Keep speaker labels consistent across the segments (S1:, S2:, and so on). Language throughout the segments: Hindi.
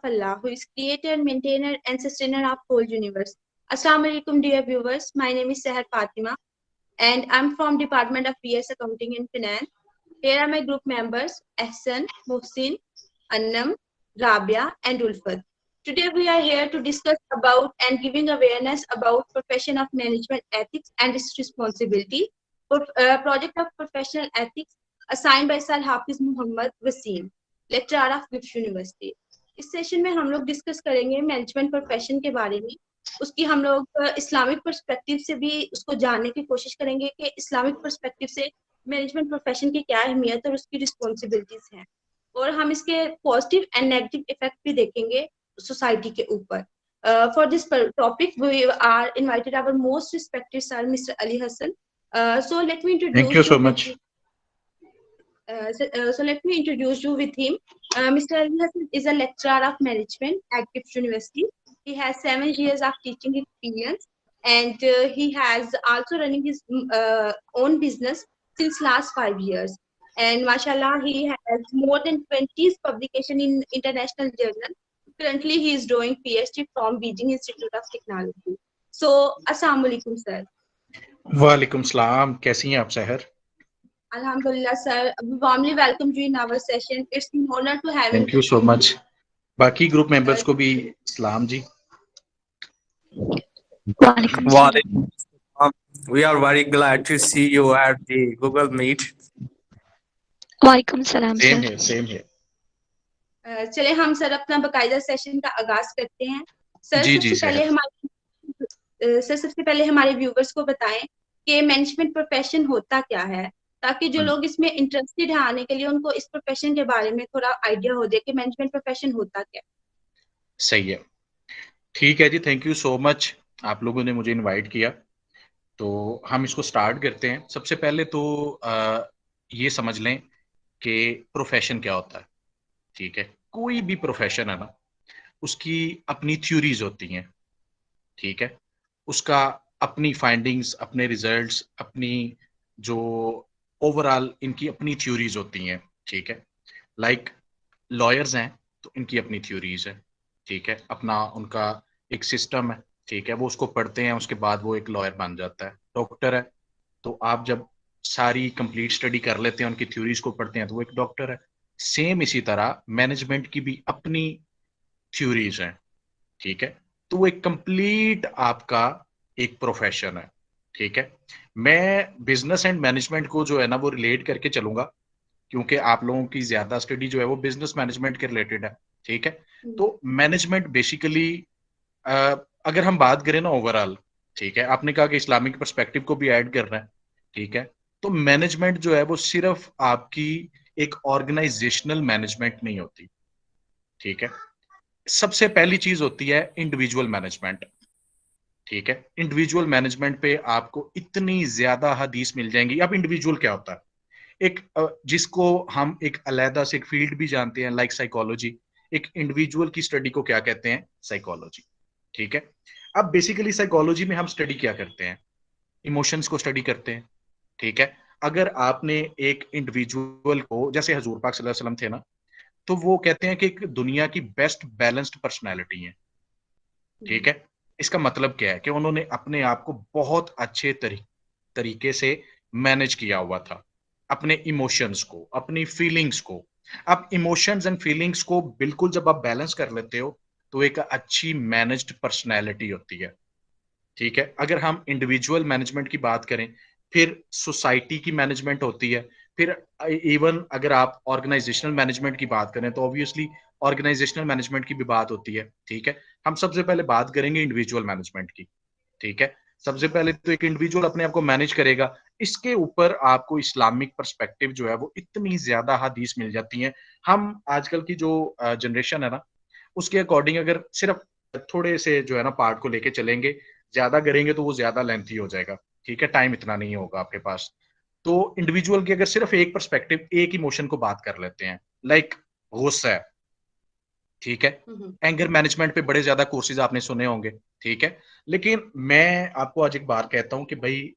S1: Allah, who is creator, maintainer, and sustainer of whole universe. Assalamu alaikum, dear viewers. My name is Seher Fatima, and I'm from Department of BS Accounting and Finance. Here are my group members: Ahsan, Mohsin, Annam, Rabia, and Ulfat. Today we are here to discuss about and giving awareness about profession of management ethics and its responsibility. Project of professional ethics assigned by Sir Hafiz Muhammad Wasim, lecturer of GIFT University. इस सेशन में हम लोग डिस्कस करेंगे मैनेजमेंट प्रोफेशन के बारे में. उसकी हम लोग इस्लामिक पर्सपेक्टिव से भी उसको जानने की कोशिश करेंगे कि इस्लामिक पर्सपेक्टिव से मैनेजमेंट प्रोफेशन की क्या अहमियत और उसकी रिस्पॉन्सिबिलिटीज हैं, और हम इसके पॉजिटिव एंड नेगेटिव इफेक्ट भी देखेंगे सोसाइटी के ऊपर. For this topic we are invited our most respected sir mister Ali Hasan. So let me introduce
S2: Thank you so much.
S1: So let me introduce you with him. Mr. Ali Hassan is a lecturer of management at GIFT University. He has 7 years of teaching experience, and he has also running his own business since last 5 years. And mashallah, he has more than 20 publication in international journal. Currently, he is doing PhD from Beijing Institute of Technology. So, Assalamu alaikum, sir.
S2: वालेकुम सलाम. कैसी हैं आप सहर?
S1: Alhamdulillah, sir. We warmly welcome you in our session. It's an honor to have
S2: thank you so much. बाकी ग्रुप मेंबर्स को भी सलाम जी.
S3: Walaikum. We are very glad to see you at the Google Meet.
S4: वालेकुम सलाम
S2: सेम
S4: सर.
S2: है, सेम है.
S1: चले हम सर अपना बकायदा सेशन का आगाज करते हैं. सर
S2: जी,
S1: सबसे
S2: जी,
S1: पहले हमारे व्यूवर्स को बताएं कि मैनेजमेंट प्रोफेशन होता क्या है, ताकि जो लोग इसमें इंटरेस्टेड है आने के लिए उनको इस प्रोफेशन के बारे में थोड़ा आइडिया हो जाए कि मैनेजमेंट प्रोफेशन होता क्या है.
S2: सही है. ठीक है जी. Thank you so much. आप लोगों ने मुझे इनवाइट किया, तो हम इसको स्टार्ट करते हैं. सबसे पहले तो ये समझ लें कि प्रोफेशन क्या होता है. ठीक है. कोई भी प्रोफेशन है ना, उसकी अपनी थ्योरीज होती हैं. ठीक है. उसका अपनी फाइंडिंग्स, अपने रिजल्ट्स, अपनी जो ओवरऑल इनकी अपनी थ्योरीज होती हैं. ठीक है. लाइक लॉयर्स हैं तो इनकी अपनी थ्योरीज है. ठीक है. अपना उनका एक सिस्टम है. ठीक है. वो उसको पढ़ते हैं, उसके बाद वो एक लॉयर बन जाता है. डॉक्टर है तो आप जब सारी कंप्लीट स्टडी कर लेते हैं, उनकी थ्योरीज को पढ़ते हैं, तो वो एक डॉक्टर है. सेम इसी तरह मैनेजमेंट की भी अपनी थ्योरीज हैं. ठीक है. तो वो एक कंप्लीट आपका एक प्रोफेशन है. ठीक है. मैं बिजनेस एंड मैनेजमेंट को जो है ना वो रिलेट करके चलूंगा, क्योंकि आप लोगों की ज्यादा स्टडी जो है वो बिजनेस मैनेजमेंट के रिलेटेड है. ठीक है. तो मैनेजमेंट बेसिकली अगर हम बात करें ना ओवरऑल, ठीक है, आपने कहा कि इस्लामिक पर्सपेक्टिव को भी ऐड करना है. ठीक है. तो मैनेजमेंट जो है वो सिर्फ आपकी एक ऑर्गेनाइजेशनल मैनेजमेंट नहीं होती. ठीक है. सबसे पहली चीज होती है इंडिविजुअल मैनेजमेंट. ठीक है. इंडिविजुअल मैनेजमेंट पे आपको इतनी ज्यादा हदीस मिल जाएंगी. अब इंडिविजुअल क्या होता है? एक जिसको हम एक अलहदा से एक फील्ड भी जानते हैं, लाइक साइकोलॉजी. एक इंडिविजुअल की स्टडी को क्या कहते हैं? साइकोलॉजी. ठीक है. अब बेसिकली साइकोलॉजी में हम स्टडी क्या करते हैं? इमोशंस को स्टडी करते हैं. ठीक है. अगर आपने एक इंडिविजुअल को, जैसे हजूर पाक सल्लल्लाहु अलैहि वसल्लम थे ना, तो वो कहते हैं कि एक दुनिया की बेस्ट बैलेंस्ड पर्सनैलिटी है. ठीक है. इसका मतलब क्या है? कि उन्होंने अपने आप को बहुत अच्छे तरीके से मैनेज किया हुआ था, अपने इमोशंस को, अपनी फीलिंग्स को. अब इमोशंस एंड फीलिंग्स को बिल्कुल जब आप बैलेंस कर लेते हो, तो एक अच्छी मैनेज्ड पर्सनैलिटी होती है. ठीक है. अगर हम इंडिविजुअल मैनेजमेंट की बात करें, फिर सोसाइटी की मैनेजमेंट होती है. फिर इवन अगर आप ऑर्गेनाइजेशनल मैनेजमेंट की बात करें, तो ऑब्वियसली ऑर्गेनाइजेशनल मैनेजमेंट की भी बात होती है. ठीक है. हम सबसे पहले बात करेंगे इंडिविजुअल मैनेजमेंट की. ठीक है. सबसे पहले तो एक इंडिविजुअल अपने आप को मैनेज करेगा. इसके ऊपर आपको इस्लामिक पर्सपेक्टिव जो है वो इतनी ज्यादा हदीस मिल जाती हैं. हम आजकल की जो जनरेशन है ना, उसके अकॉर्डिंग अगर सिर्फ थोड़े से जो है ना पार्ट को लेके चलेंगे, ज्यादा करेंगे तो वो ज्यादा लेंथी हो जाएगा. ठीक है. टाइम इतना नहीं होगा आपके पास. तो इंडिविजुअल की अगर सिर्फ एक पर्सपेक्टिव, एक इमोशन को बात कर लेते हैं, लाइक गुस्सा है. ठीक है. एंगर मैनेजमेंट पे बड़े ज्यादा कोर्सेज आपने सुने होंगे. ठीक है. लेकिन मैं आपको आज एक बार कहता हूं कि भाई,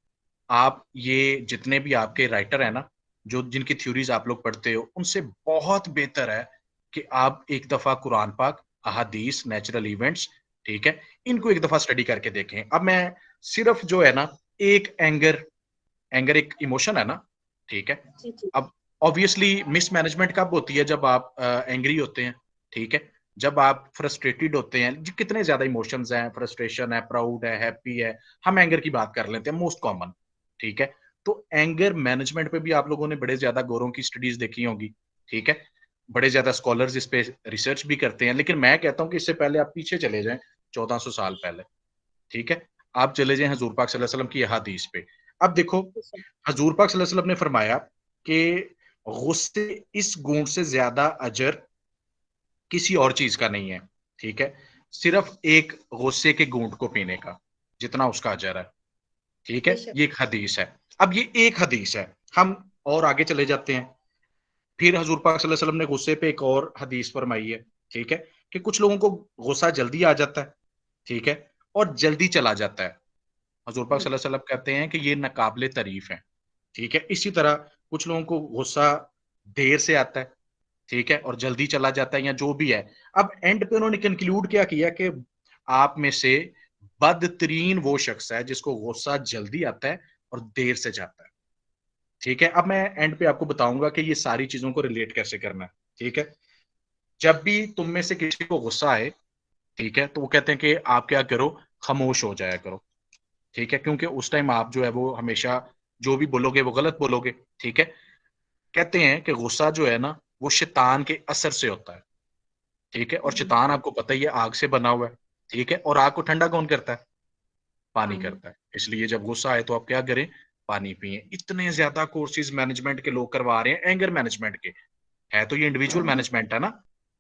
S2: आप ये जितने भी आपके राइटर है ना, जो जिनकी थ्योरीज आप लोग पढ़ते हो, उनसे बहुत बेहतर है कि आप एक दफा कुरान पाक अहादीस, नेचुरल इवेंट्स, ठीक है, इनको एक दफा स्टडी करके देखें। अब मैं सिर्फ जो है ना एक एंगर एक इमोशन है ना, ठीक है।
S1: जी जी
S2: अब ऑब्वियसली मिसमैनेजमेंट कब होती है? जब आप एंग्री होते हैं, ठीक है, जब आप फ्रस्ट्रेटेड होते हैं, कितने ज्यादा इमोशंस हैं, फ्रस्ट्रेशन है, प्राउड है, हैप्पी है, हम एंगर की बात कर लेते हैं, मोस्ट कॉमन, ठीक है। तो एंगर मैनेजमेंट पे भी आप लोगों ने बड़े ज्यादा गौरों की स्टडीज देखी होंगी, ठीक है, बड़े ज्यादा स्कॉलर्स इस पे रिसर्च भी करते हैं। लेकिन मैं कहता हूं कि इससे पहले आप पीछे चले जाएं 1400 साल पहले, ठीक है, आप चले जाएं हजूर पाक सल्लल्लाहु अलैहि वसल्लम की हदीस पे। अब देखो, हजूर पाक सल्लल्लाहु अलैहि वसल्लम ने फरमाया कि गुस्से इस गुण से ज्यादा अजर किसी और चीज का नहीं है, ठीक है, सिर्फ एक गुस्से के घूंट को पीने का जितना उसका अजर है, ठीक है।
S1: बेशक।
S2: ये एक हदीस है। अब ये एक हदीस है, हम और आगे चले जाते हैं। फिर हजूर पाक सल्लल्लाहु अलैहि वसल्लम ने गुस्से पे एक और हदीस फरमाई है, ठीक है, कि कुछ लोगों को गुस्सा जल्दी आ जाता है, ठीक है, और जल्दी चला जाता है। हजूर पाक सल्लल्लाहु अलैहि वसल्लम कहते हैं कि ये नाकाबिले तारीफ है, ठीक है। इसी तरह कुछ लोगों को गुस्सा देर से आता है, ठीक है, और जल्दी चला जाता है, या जो भी है। अब एंड पे उन्होंने कंक्लूड क्या किया कि आप में से बदतरीन वो शख्स है जिसको गुस्सा जल्दी आता है और देर से जाता है, ठीक है। अब मैं एंड पे आपको बताऊंगा कि ये सारी चीजों को रिलेट कैसे करना है, ठीक है। जब भी तुम में से किसी को गुस्सा आए, ठीक है, तो वो कहते हैं कि आप क्या करो, खामोश हो जाया करो, ठीक है, क्योंकि उस टाइम आप जो है वो हमेशा जो भी बोलोगे वो गलत बोलोगे, ठीक है। कहते हैं कि गुस्सा जो है ना वो शैतान के असर से होता है, ठीक है, और शैतान आपको पता ही है आग से बना हुआ है, ठीक है, और आग को ठंडा कौन करता है? पानी
S1: पानी।
S2: करता है। इसलिए जब गुस्सा आए तो आप क्या करें? पानी पिए। इतने ज्यादा कोर्सेज मैनेजमेंट के लोग करवा रहे हैं एंगर मैनेजमेंट के, है तो ये इंडिविजुअल मैनेजमेंट है ना,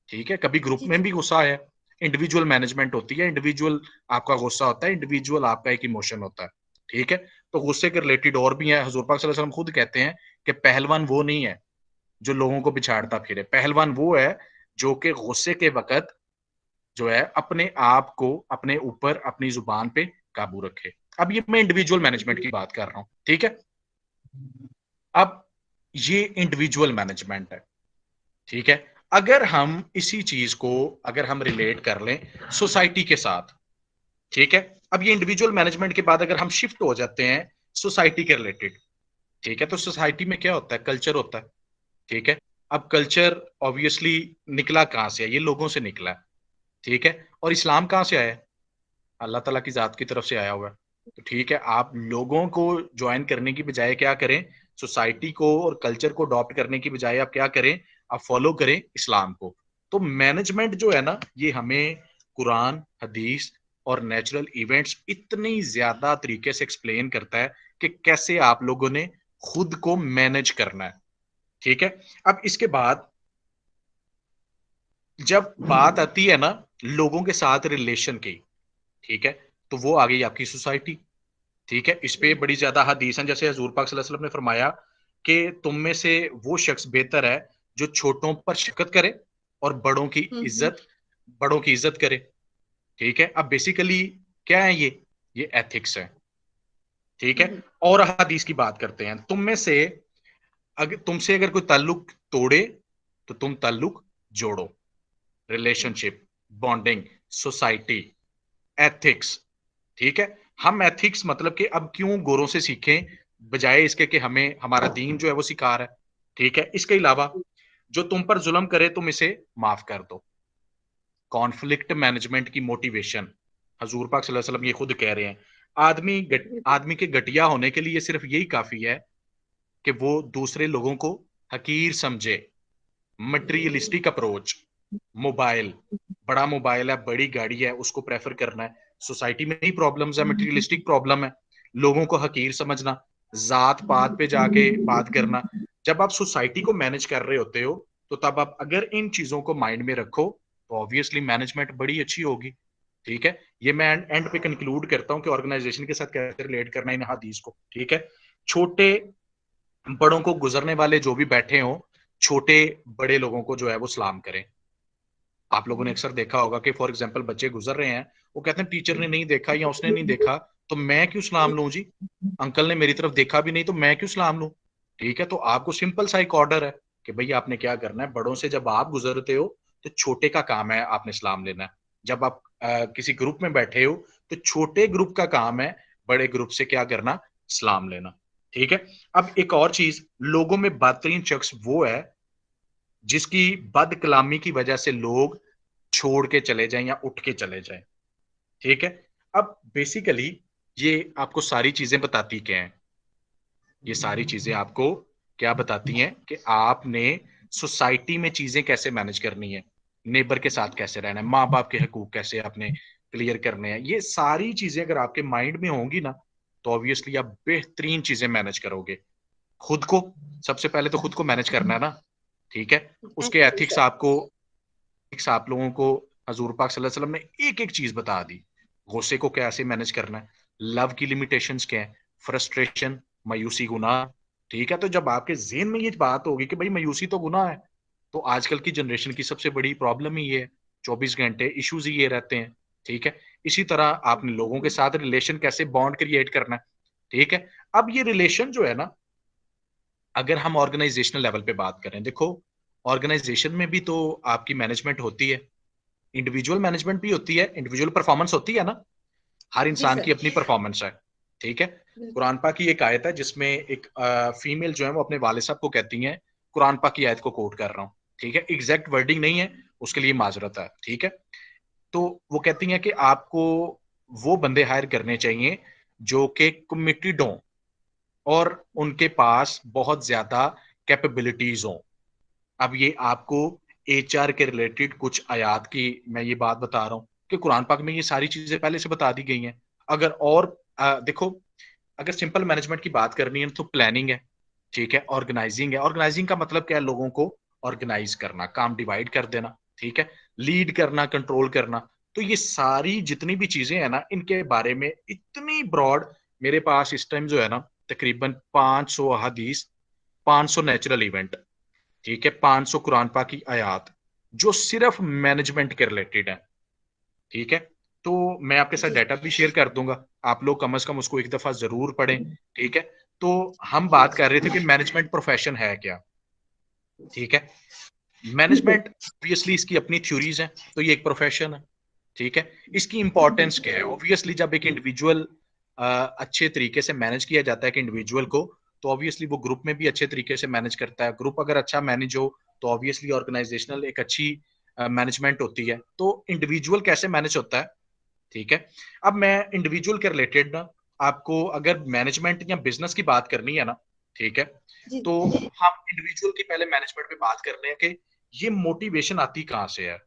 S2: ठीक है, कभी ग्रुप
S1: जी
S2: में
S1: जी
S2: भी गुस्सा आया, इंडिविजुअल मैनेजमेंट होती है, इंडिविजुअल आपका गुस्सा होता है, इंडिविजुअल आपका एक इमोशन होता है, ठीक है। तो गुस्से के रिलेटेड और भी है। हजूर पाक सल्लल्लाहु अलैहि वसल्लम खुद कहते हैं कि पहलवान वो नहीं है जो लोगों को बिछाड़ता फिरे, पहलवान वो है जो कि गुस्से के वक्त जो है अपने आप को अपने ऊपर अपनी जुबान पे काबू रखे। अब ये मैं इंडिविजुअल मैनेजमेंट की बात कर रहा हूं, ठीक है। अब ये इंडिविजुअल मैनेजमेंट है, ठीक है। अगर हम इसी चीज को अगर हम रिलेट कर लें सोसाइटी के साथ, ठीक है, अब ये इंडिविजुअल मैनेजमेंट के बाद अगर हम शिफ्ट हो जाते हैं सोसाइटी के रिलेटेड, ठीक है, तो सोसाइटी में क्या होता है? कल्चर होता है, ठीक है। अब कल्चर ऑब्वियसली निकला कहां से है? ये लोगों से निकला है, ठीक है। और इस्लाम कहां से आया है? अल्लाह ताला की जात की तरफ से आया हुआ है। तो ठीक है, आप लोगों को ज्वाइन करने की बजाय क्या करें? सोसाइटी को और कल्चर को अडॉप्ट करने की बजाय आप क्या करें? आप फॉलो करें इस्लाम को। तो मैनेजमेंट जो है ना, ये हमें कुरान, हदीस और नेचुरल इवेंट्स इतनी ज्यादा तरीके से एक्सप्लेन करता है कि कैसे आप लोगों ने खुद को मैनेज करना है, ठीक है। अब इसके बाद जब बात आती है ना लोगों के साथ रिलेशन की, ठीक है, तो वो आ गई आपकी सोसाइटी, ठीक है। इस पे बड़ी ज्यादा हदीस हैं, जैसे हजूर पाक सल्लल्लाहु अलैहि वसल्लम ने फरमाया कि तुम में से वो शख्स बेहतर है जो छोटों पर शफकत करे और बड़ों की इज्जत करे, ठीक है। अब बेसिकली क्या है ये एथिक्स है, ठीक है। और हदीस की बात करते हैं, तुम में से अगर तुमसे अगर कोई ताल्लुक तोड़े तो तुम ताल्लुक जोड़ो। रिलेशनशिप, बॉन्डिंग, सोसाइटी, एथिक्स, ठीक है। हम एथिक्स मतलब कि अब क्यों गोरों से सीखें बजाय इसके कि हमें हमारा दीन जो है वो सिखा रहा है, ठीक है। इसके अलावा जो तुम पर जुल्म करे तुम इसे माफ कर दो। कॉन्फ्लिक्ट मैनेजमेंट की मोटिवेशन, हजूर पाक सल्लल्लाहु अलैहि वसल्लम ये खुद कह रहे हैं, आदमी के घटिया होने के लिए सिर्फ यही काफी है कि वो दूसरे लोगों को हकीर समझे। मटेरियलिस्टिक अप्रोच, मोबाइल, बड़ा मोबाइल है, बड़ी गाड़ी है, उसको प्रेफर करना है। सोसाइटी में ही प्रॉब्लम्स है, मटेरियलिस्टिक प्रॉब्लम है, लोगों को हकीर समझना, जात पात पे जाके बात करना। जब आप सोसाइटी को मैनेज कर रहे होते हो तो तब आप अगर इन चीजों को माइंड में रखो तो ऑब्वियसली मैनेजमेंट बड़ी अच्छी होगी, ठीक है। ये मैं एंड पे कंक्लूड करता हूं कि ऑर्गेनाइजेशन के साथ कैसे रिलेट करना है इन हदीस को, ठीक है। छोटे बड़ों को गुजरने वाले जो भी बैठे हों, छोटे बड़े लोगों को जो है वो सलाम करें। आप लोगों ने अक्सर देखा होगा कि फॉर एग्जांपल बच्चे गुजर रहे हैं, वो कहते हैं टीचर ने नहीं देखा या उसने नहीं देखा तो मैं क्यों सलाम लूं जी, अंकल ने मेरी तरफ देखा भी नहीं तो मैं क्यों सलाम लूं, ठीक है। तो आपको सिंपल सा एक ऑर्डर है कि भाई आपने क्या करना है, बड़ों से जब आप गुजरते हो तो छोटे का काम है आपने सलाम लेना है। जब आप किसी ग्रुप में बैठे हो तो छोटे ग्रुप का काम है बड़े ग्रुप से क्या करना, सलाम लेना। ठीक है। अब एक और चीज, लोगों में बदतरीन शख्स वो है जिसकी बद कलामी की वजह से लोग छोड़ के चले जाएं या उठ के चले जाएं। ठीक है। अब बेसिकली ये आपको सारी चीजें बताती क्या हैं? ये सारी चीजें आपको क्या बताती हैं कि आपने सोसाइटी में चीजें कैसे मैनेज करनी है, नेबर के साथ कैसे रहना है, माँ बाप के हकूक कैसे आपने क्लियर करने हैं। ये सारी चीजें अगर आपके माइंड में होंगी ना तो ऑब्वियसली आप बेहतरीन चीजें मैनेज करोगे। खुद को सबसे पहले तो खुद को मैनेज करना है ना। ठीक है। उसके एथिक्स आप लोगों को हजूर पाक सल्लल्लाहु अलैहि वसल्लम ने एक एक चीज बता दी। गुस्से को कैसे मैनेज करना है, लव की लिमिटेशंस क्या है, फ्रस्ट्रेशन, मायूसी गुनाह। ठीक है। तो जब आपके ज़हन में ये बात होगी कि भाई मायूसी तो गुनाह है, तो आजकल की जनरेशन की सबसे बड़ी प्रॉब्लम ही ये है, 24 घंटे इश्यूज ही ये रहते हैं। ठीक है। इसी तरह आपने लोगों के साथ रिलेशन कैसे बॉन्ड क्रिएट करना है। ठीक है। अब ये रिलेशन जो है ना, अगर हम ऑर्गेनाइजेशनल लेवल पे बात करें, देखो ऑर्गेनाइजेशन में भी तो आपकी मैनेजमेंट होती है, इंडिविजुअल मैनेजमेंट भी होती है, इंडिविजुअल परफॉर्मेंस होती है ना। हर
S1: जी
S2: इंसान
S1: सर।
S2: की अपनी परफॉर्मेंस है। ठीक है। कुरान पाक की एक आयत है जिसमें एक फीमेल जो है वो अपने वाले साहब को कहती है, कुरान पाक की आयत को कोट कर रहा हूँ। ठीक है। एग्जैक्ट वर्डिंग नहीं है, उसके लिए माजरत है। ठीक है। तो वो कहती हैं कि आपको वो बंदे हायर करने चाहिए जो कि कमिटेड हों और उनके पास बहुत ज्यादा कैपेबिलिटीज हों। अब ये आपको एचआर के रिलेटेड कुछ आयात की मैं ये बात बता रहा हूँ कि कुरान पाक में ये सारी चीजें पहले से बता दी गई हैं। अगर और देखो, अगर सिंपल मैनेजमेंट की बात करनी है तो प्लानिंग है। ठीक है। ऑर्गेनाइजिंग है। ऑर्गेनाइजिंग का मतलब क्या है, लोगों को ऑर्गेनाइज करना, काम डिवाइड कर देना। ठीक है। लीड करना, कंट्रोल करना। तो ये सारी जितनी भी चीजें हैं ना, इनके बारे में इतनी ब्रॉड, मेरे पास इस टाइम जो है ना तकरीबन 500 अहादीस, 500 नेचुरल इवेंट, ठीक है, 500 कुरान पाक की आयात जो सिर्फ मैनेजमेंट के रिलेटेड है। ठीक है। तो मैं आपके साथ
S1: जी
S2: डाटा भी शेयर कर दूंगा, आप लोग कम से कम उसको एक दफा जरूर पढ़ें। ठीक है। तो हम बात कर रहे थे कि मैनेजमेंट प्रोफेशन है क्या। ठीक है। मैनेजमेंट ऑब्वियसली इसकी अपनी थ्योरीज हैं, तो ये एक प्रोफेशन है। ठीक है। इसकी इंपॉर्टेंस क्या है, ऑब्वियसली जब एक इंडिविजुअल अच्छे तरीके से मैनेज किया जाता है कि इंडिविजुअल को, तो ऑब्वियसली वो ग्रुप में भी अच्छे तरीके से मैनेज करता है। ग्रुप अगर अच्छा मैनेज हो तो ऑब्वियसली ऑर्गेनाइजेशनल एक अच्छी मैनेजमेंट होती है। तो इंडिविजुअल कैसे मैनेज होता है। ठीक है। अब मैं इंडिविजुअल के रिलेटेड ना आपको अगर मैनेजमेंट या बिजनेस की बात करनी है ना, ठीक है,
S1: जी
S2: तो हम इंडिविजुअल की पहले मैनेजमेंट पे बात कर रहे हैं कि ये मोटिवेशन आती कहाँ से है।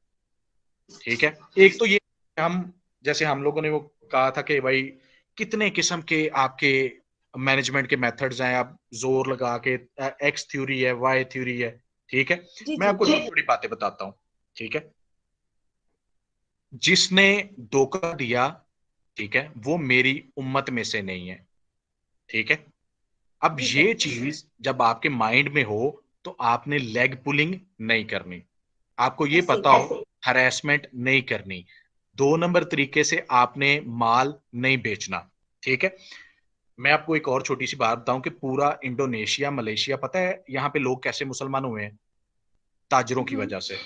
S2: ठीक है। एक तो ये हम, जैसे हम लोगों ने वो कहा था कि भाई कितने किस्म के आपके मैनेजमेंट के मेथड्स हैं, आप जोर लगा के एक्स थ्योरी है, वाई थ्योरी है। ठीक है।
S1: जी
S2: मैं
S1: जी
S2: आपको छोटी छोटी बातें बताता हूँ। ठीक है। जिसने धोखा दिया, ठीक है, वो मेरी उम्मत में से नहीं है। ठीक है। अब
S1: जी
S2: ये
S1: सर।
S2: चीज जब आपके माइंड में हो तो आपने लेग पुलिंग नहीं करनी, आपको ये
S1: ऐसे
S2: पता हो हरेसमेंट नहीं करनी, 2 नंबर तरीके से आपने माल नहीं बेचना। ठीक है। मैं आपको एक और छोटी सी बात बताऊं कि पूरा इंडोनेशिया, मलेशिया, पता है यहाँ पे लोग कैसे मुसलमान हुए हैं? ताजरों की वजह से।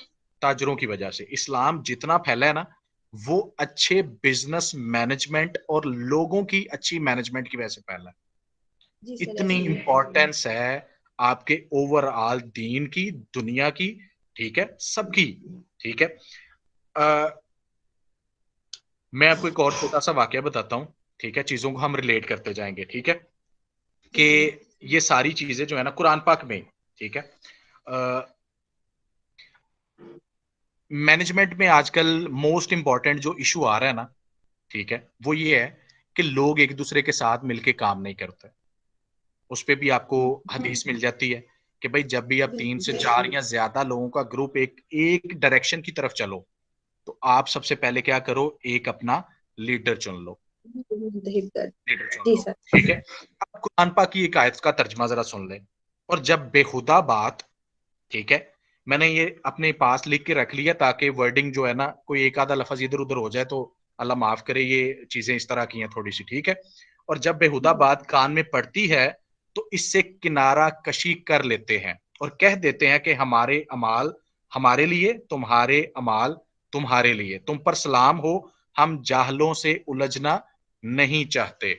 S2: ताजरों की वजह से इस्लाम जितना फैला है ना, वो अच्छे बिजनेस मैनेजमेंट और लोगों की अच्छी मैनेजमेंट की वजह से फैला है।
S1: जी सर
S2: इतनी
S1: ऐसे ही है।
S2: इंपॉर्टेंस है आपके ओवरऑल दीन की, दुनिया की, ठीक है, सबकी। ठीक है। अ, मैं आपको एक और छोटा सा वाकया बताता हूँ। ठीक है। चीजों को हम रिलेट करते जाएंगे। ठीक है।
S1: जी
S2: कि
S1: जी
S2: ये सारी चीजें जो है ना कुरान पाक में, ठीक है, मैनेजमेंट में आजकल मोस्ट इंपॉर्टेंट जो इशू आ रहा है ना, ठीक है, वो ये है कि लोग एक दूसरे के साथ मिलके काम नहीं करते। उस पे भी आपको हदीस मिल जाती है कि भाई जब भी आप 3 से 4 या ज्यादा लोगों का ग्रुप एक एक डायरेक्शन की तरफ चलो, तो आप सबसे पहले क्या करो, एक अपना लीडर चुन लो।
S1: बिल्कुल।
S2: लीडर चुन
S1: जी
S2: लो।
S1: सर।
S2: ठीक है। अब कुरान पाक की एक आयत का तर्जमा जरा सुन ले। और जब बेहुदा बात, ठीक है, मैंने ये अपने पास लिख के रख लिया ताकि वर्डिंग जो है ना, कोई एक आधा लफज इधर उधर हो जाए तो अल्लाह माफ करे, ये चीजें इस तरह की हैं थोड़ी सी। ठीक है। और जब बेहुदा बात कान में पड़ती है तो इससे किनारा कशी कर लेते हैं और कह देते हैं कि हमारे अमाल हमारे लिए तुम्हारे अमाल तुम्हारे लिए, तुम पर सलाम हो, हम जाहलों से उलझना नहीं चाहते।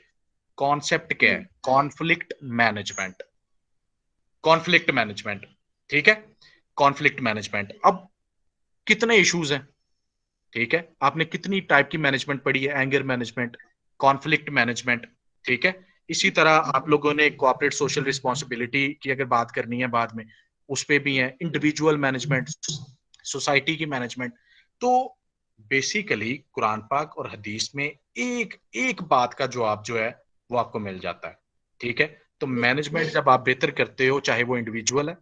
S2: कॉन्सेप्ट क्या है? Conflict management. कॉन्फ्लिक्ट मैनेजमेंट, ठीक है, कॉन्फ्लिक्ट मैनेजमेंट। अब कितने इश्यूज हैं, ठीक है, आपने कितनी टाइप की मैनेजमेंट पढ़ी है? एंगर मैनेजमेंट, कॉन्फ्लिक्ट मैनेजमेंट, ठीक है। इसी तरह आप लोगों ने कॉर्पोरेट सोशल रिस्पॉन्सिबिलिटी की अगर बात करनी है बाद में, उस पे भी है, इंडिविजुअल मैनेजमेंट, सोसाइटी की मैनेजमेंट। तो बेसिकली कुरान पाक और हदीस में एक एक बात का जवाब जो है वो आपको मिल जाता है, ठीक है। तो मैनेजमेंट जब आप बेहतर करते हो, चाहे वो इंडिविजुअल है,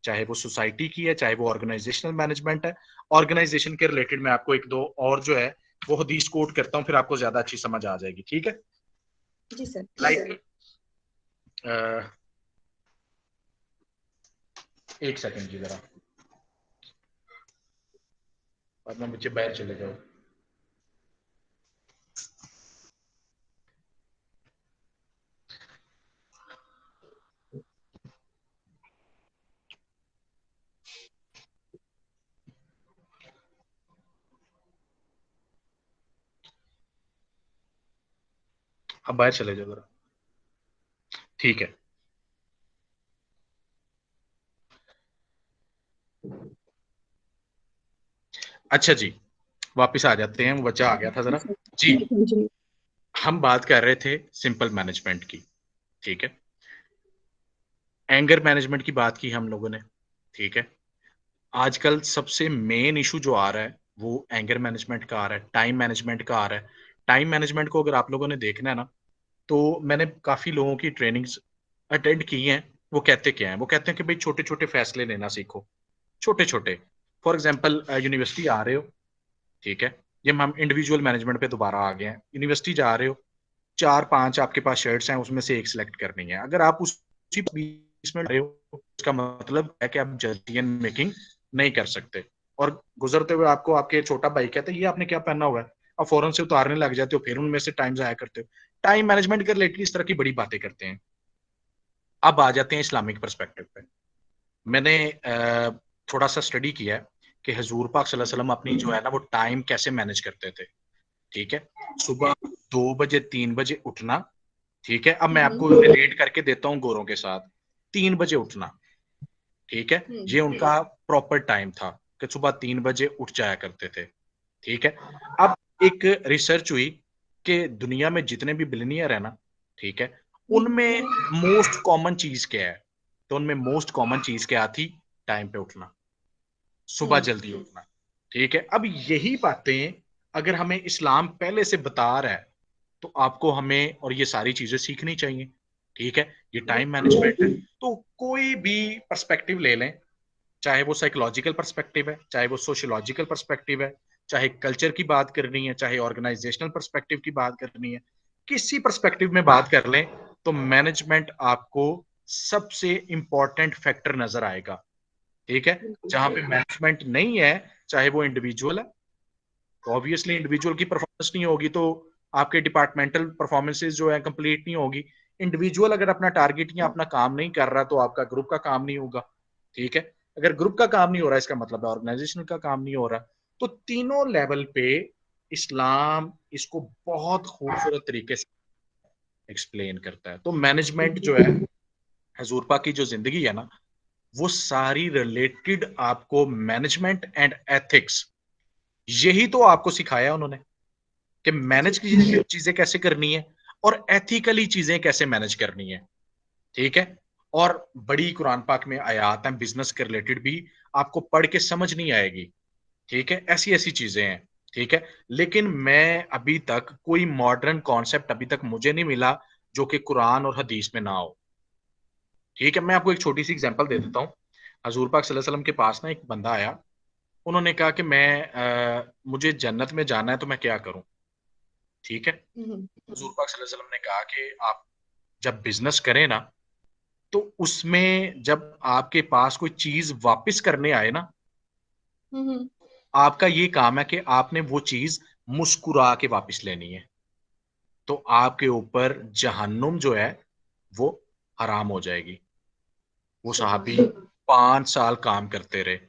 S2: चाहे वो सोसाइटी की है, चाहे वो ऑर्गेनाइजेशनल मैनेजमेंट है। ऑर्गेनाइजेशन के रिलेटेड मैं आपको एक दो और जो है वो हदीस कोट करता हूँ, फिर आपको ज्यादा अच्छी समझ आ जाएगी, ठीक है।
S1: जी सर।
S2: लाइक एक सेकंड जी जरा, वरना मुझे बाहर चले जाओ। अब बाहर चले जाओ जरा, ठीक है। अच्छा जी, वापस आ जाते हैं, बच्चा आ गया था जरा जी। हम बात कर रहे थे सिंपल मैनेजमेंट की, ठीक है। एंगर मैनेजमेंट की बात की हम लोगों ने, ठीक है। आजकल सबसे मेन इशू जो आ रहा है वो एंगर मैनेजमेंट का आ रहा है, टाइम मैनेजमेंट का आ रहा है। टाइम मैनेजमेंट को अगर आप लोगों ने देखना है ना, तो मैंने काफी लोगों की ट्रेनिंग्स अटेंड की हैं। वो कहते क्या है? वो कहते हैं कि भाई छोटे छोटे फैसले लेना सीखो, छोटे छोटे। फॉर एग्जाम्पल यूनिवर्सिटी आ रहे हो, ठीक है, ये हम इंडिविजुअल मैनेजमेंट पे दोबारा आ गए हैं। यूनिवर्सिटी जा रहे हो, 4-5 आपके पास शर्ट्स हैं, उसमें से एक सिलेक्ट करनी है। अगर आप उसी 20 में रहे हो, उसका मतलब है कि आप डिसीजन मेकिंग नहीं कर सकते। और गुजरते हुए आपको आपके छोटा भाई कहते हैं ये आपने क्या पहना हुआ है, आप फौरन से उतारने लग जाते हो, फिर उनमें से टाइम जाया करते हो। टाइम मैनेजमेंट के रिलेटेड इस तरह की बड़ी बातें करते हैं। अब आ जाते हैं इस्लामिक पर्सपेक्टिव पे। मैंने थोड़ा सा स्टडी किया है कि हजूर पाक सल्लल्लाहु अलैहि वसल्लम अपनी जो है ना वो टाइम कैसे मैनेज करते थे, ठीक है। सुबह 2 बजे 3 बजे उठना, ठीक है। अब मैं आपको रिलेट करके देता हूँ गोरों के साथ। 3 बजे उठना, ठीक है, ये उनका प्रॉपर टाइम था कि सुबह 3 बजे उठ जाया करते थे, ठीक है। अब एक रिसर्च हुई कि दुनिया में जितने भी बिलियनियर है ना, ठीक है, उनमें मोस्ट कॉमन चीज क्या है? तो उनमें मोस्ट कॉमन चीज क्या थी? टाइम पे उठना, सुबह जल्दी उठना, ठीक है। अब यही बातें अगर हमें इस्लाम पहले से बता रहा है, तो आपको हमें और ये सारी चीजें सीखनी चाहिए, ठीक है। ये टाइम मैनेजमेंट है। तो कोई भी पर्सपेक्टिव ले लें, चाहे वो साइकोलॉजिकल पर्सपेक्टिव है, चाहे वो सोशियोलॉजिकल पर्सपेक्टिव है, चाहे कल्चर की बात करनी है, चाहे ऑर्गेनाइजेशनल पर्सपेक्टिव की बात करनी है, किसी पर्सपेक्टिव में बात कर लें, तो मैनेजमेंट आपको सबसे इंपॉर्टेंट फैक्टर नजर आएगा, ठीक है। जहां पे मैनेजमेंट नहीं है, चाहे वो इंडिविजुअल है, तो ऑब्वियसली इंडिविजुअल की परफॉर्मेंस नहीं होगी, तो आपके डिपार्टमेंटल परफॉर्मेंसेज जो है कंप्लीट नहीं होगी। इंडिविजुअल अगर अपना टारगेट या अपना काम नहीं कर रहा, तो आपका ग्रुप का काम नहीं होगा, ठीक है। अगर ग्रुप का काम नहीं हो रहा, इसका मतलब है ऑर्गेनाइजेशन का काम नहीं हो रहा। तो तीनों लेवल पे इस्लाम इसको बहुत खूबसूरत तरीके से एक्सप्लेन करता है। तो मैनेजमेंट जो है, हजूर पाक की जो जिंदगी है ना, वो सारी रिलेटेड आपको मैनेजमेंट एंड एथिक्स, यही तो आपको सिखाया उन्होंने कि मैनेज की चीजें कैसे करनी है और एथिकली चीजें कैसे मैनेज करनी है, ठीक है। और बड़ी कुरान पाक में आयात हैं बिजनेस के रिलेटेड भी, आपको पढ़ के समझ नहीं आएगी, ठीक है, ऐसी ऐसी चीजें हैं, ठीक है। लेकिन मैं अभी तक कोई मॉडर्न कॉन्सेप्ट अभी तक मुझे नहीं मिला जो कि कुरान और हदीस में ना हो, ठीक है। मैं आपको एक छोटी सी एग्जांपल दे देता हूँ। हजूर पाक सल्लल्लाहु अलैहि वसल्लम के पास ना एक बंदा आया, उन्होंने कहा कि मुझे जन्नत में जाना है, तो मैं क्या करूं, ठीक है। हजूर पाक सल्लल्लाहु अलैहि वसल्लम ने कहा कि आप जब बिजनेस करें ना, तो उसमें जब आपके पास कोई चीज वापस करने आए ना, आपका ये काम है कि आपने वो चीज मुस्कुरा के वापस लेनी है, तो आपके ऊपर जहन्नुम जो है वो हराम हो जाएगी। वो साहबी 5 साल काम करते रहे,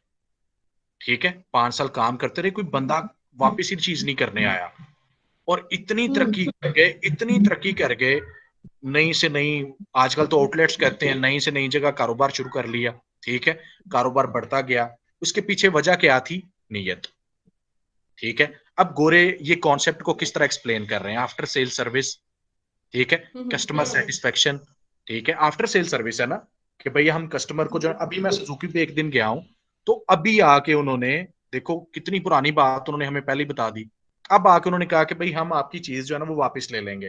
S2: ठीक है, 5 साल काम करते रहे, कोई बंदा वापस ही चीज नहीं करने आया, और इतनी तरक्की कर गए, इतनी तरक्की कर गए, नई से नई, आजकल तो आउटलेट्स कहते हैं, नई से नई जगह कारोबार शुरू कर लिया। ठीक है, कारोबार बढ़ता गया, उसके पीछे वजह क्या थी? नीयत। ठीक है, अब गोरे ये कॉन्सेप्ट को किस तरह एक्सप्लेन कर रहे हैं? आफ्टर सेल सर्विस, ठीक है, कस्टमर सेटिस्फेक्शन, ठीक है, आफ्टर सेल सर्विस है ना, कि भैया हम कस्टमर को जो, अभी मैं सुजुकी पे एक दिन गया हूं, तो अभी आके उन्होंने, देखो कितनी पुरानी बात उन्होंने हमें पहले ही बता दी, अब आके उन्होंने कहा कि भाई हम आपकी चीज जो है ना वो वापस ले लेंगे।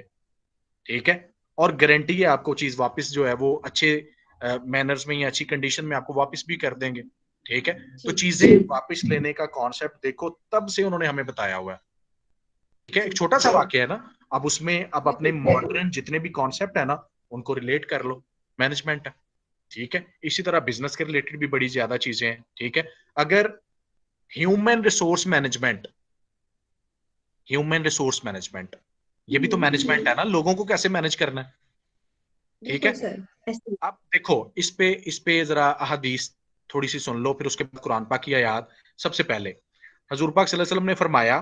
S2: ठीक है, और गारंटी है आपको चीज वापस जो है वो अच्छे मैनर्स में या अच्छी कंडीशन में आपको वापस भी कर देंगे। ठीक है, तो चीजें वापस लेने का कॉन्सेप्ट देखो तब से उन्होंने हमें बताया हुआ है। ठीक है, एक छोटा सा वाक्य है ना, अब उसमें अब अपने मॉडर्न जितने भी कॉन्सेप्ट है ना उनको रिलेट कर लो, मैनेजमेंट है। ठीक है, इसी तरह बिजनेस के रिलेटेड भी बड़ी ज्यादा चीजें हैं। ठीक है, अगर human resource management, human resource management ये भी तो मैनेजमेंट है ना, लोगों को कैसे मैनेज करना है। ठीक है, अब देखो इस पे जरा हदीस थोड़ी सी सुन लो, फिर उसके बाद कुरान पाक की आयत। सबसे पहले हजूर पाक सल्लल्लाहु अलैहि वसल्लम ने फरमाया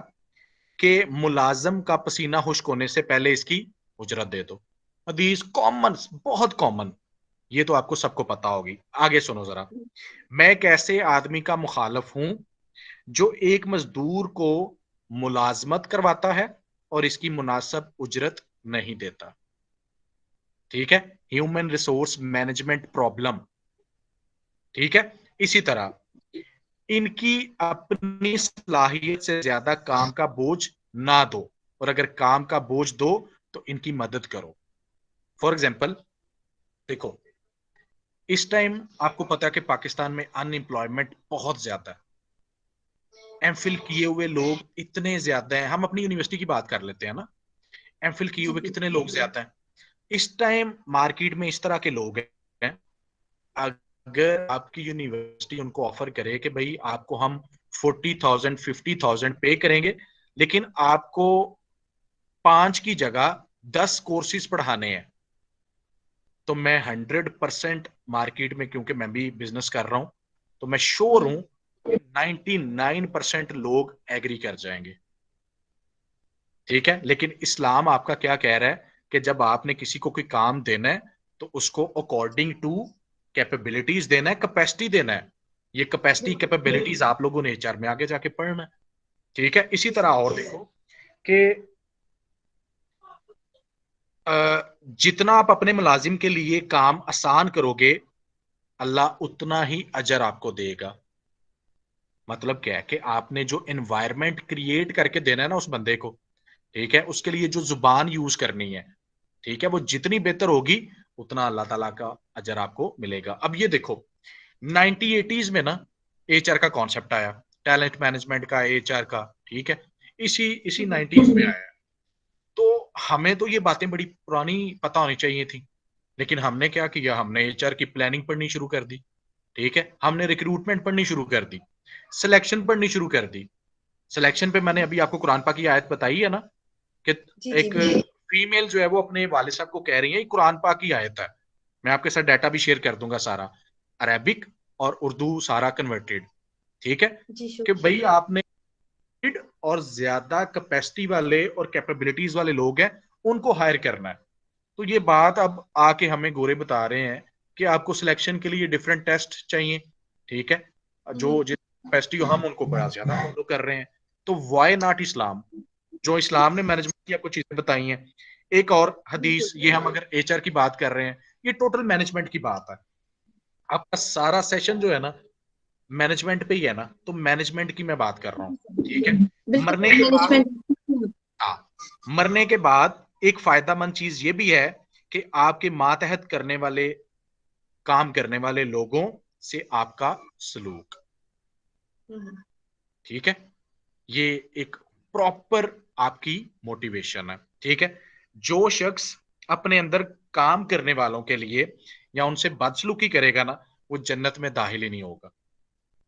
S2: कि मुलाजम का पसीना खुश्क होने से पहले इसकी उजरत दे दो। हदीस कॉमन, बहुत कॉमन, ये तो आपको सबको पता होगी। आगे सुनो जरा, मैं एक ऐसे आदमी का मुखालफ हूं जो एक मजदूर को मुलाजमत करवाता है और इसकी मुनासिब उजरत नहीं देता। ठीक है, ह्यूमन रिसोर्स मैनेजमेंट प्रॉब्लम। ठीक है, इसी तरह इनकी अपनी सलाहियत से ज्यादा काम का बोझ ना दो, और अगर काम का बोझ दो तो इनकी मदद करो। फॉर एग्जाम्पल देखो, इस टाइम आपको पता है कि पाकिस्तान में अनएम्प्लॉयमेंट बहुत ज्यादा है। एमफिल किए हुए लोग इतने ज्यादा हैं, हम अपनी यूनिवर्सिटी की बात कर लेते हैं ना, एमफिल किए हुए कितने लोग ज्यादा हैं इस टाइम मार्केट में, इस तरह के लोग हैं। अगर आपकी यूनिवर्सिटी उनको ऑफर करे कि भाई आपको हम 40,000 50,000 पे करेंगे, लेकिन आपको 5 की जगह 10 कोर्सेज पढ़ाने हैं, तो मैं 100% मार्केट में, क्योंकि मैं भी बिजनेस कर रहा हूं, तो मैं श्योर हूं 99% लोग एग्री कर जाएंगे। ठीक है, लेकिन इस्लाम आपका क्या कह रहा है कि जब आपने किसी को कोई काम देना है तो उसको अकॉर्डिंग टू कैपेबिलिटीज देना है, कैपेसिटी देना है। ये कैपेसिटी कैपेबिलिटीज आप लोगों ने एचआर में आगे जाके पढ़ना है। ठीक है, इसी तरह और देखो कि जितना आप अपने मुलाजिम के लिए काम आसान करोगे, अल्लाह उतना ही अजर आपको देगा। मतलब क्या है कि आपने जो एनवायरमेंट क्रिएट करके देना है ना उस बंदे को, ठीक है, उसके लिए जो जुबान यूज करनी है, ठीक है, वो जितनी बेहतर होगी उतना अल्लाह ताला का अजर आपको मिलेगा। अब ये देखो 1980s में ना एचआर का कॉन्सेप्ट आया, टैलेंट मैनेजमेंट का, एचआर का। ठीक है, इसी 90s में आया। तो हमें तो ये बातें बड़ी पुरानी पता होनी चाहिए थी, लेकिन हमने क्या किया, हमने एचआर की प्लानिंग पढ़नी शुरू कर दी। ठीक है, हमने रिक्रूटमेंट पढ़नी शुरू कर दी, सिलेक्शन पढ़नी शुरू कर दी। सिलेक्शन पे मैंने अभी आपको कुरान पाक की आयत बताई है ना, कि एक फीमेल जो है वो अपने वालिद साहब को कह रही है, कुरान पाक की आयत है, मैं आपके साथ डाटा भी शेयर कर दूंगा सारा, अरेबिक और उर्दू सारा कन्वर्टेड। ठीक है, कि भाई आपने और ज्यादा कैपेसिटी वाले और कैपेबिलिटीज वाले लोग हैं उनको हायर करना है। तो ये बात अब आके हमें गोरे बता रहे हैं कि आपको सिलेक्शन के लिए डिफरेंट टेस्ट चाहिए। ठीक है, जो जिस कैपेसिटी हम उनको बड़ा ज्यादा फॉलो कर रहे हैं। तो वाई नॉट इस्लाम, जो इस्लाम ने मैनेजमेंट की आपको चीजें बताई हैं। एक और हदीस, ये हम अगर एचआर की बात कर रहे हैं, ये टोटल मैनेजमेंट की बात है। आपका सारा सेशन जो है ना मैनेजमेंट पे ही है ना, तो मैनेजमेंट की मैं बात कर रहा हूँ। ठीक है, मरने के बाद, हाँ, मरने के बाद एक फायदामंद चीज ये भी है कि आपके मातहत करने वाले, काम करने वाले लोगों से आपका सलूक। ठीक है, ये एक प्रॉपर आपकी मोटिवेशन है। ठीक है, जो शख्स अपने अंदर काम करने वालों के लिए या उनसे बदसलूकी करेगा ना, वो जन्नत में दाखिल ही नहीं होगा।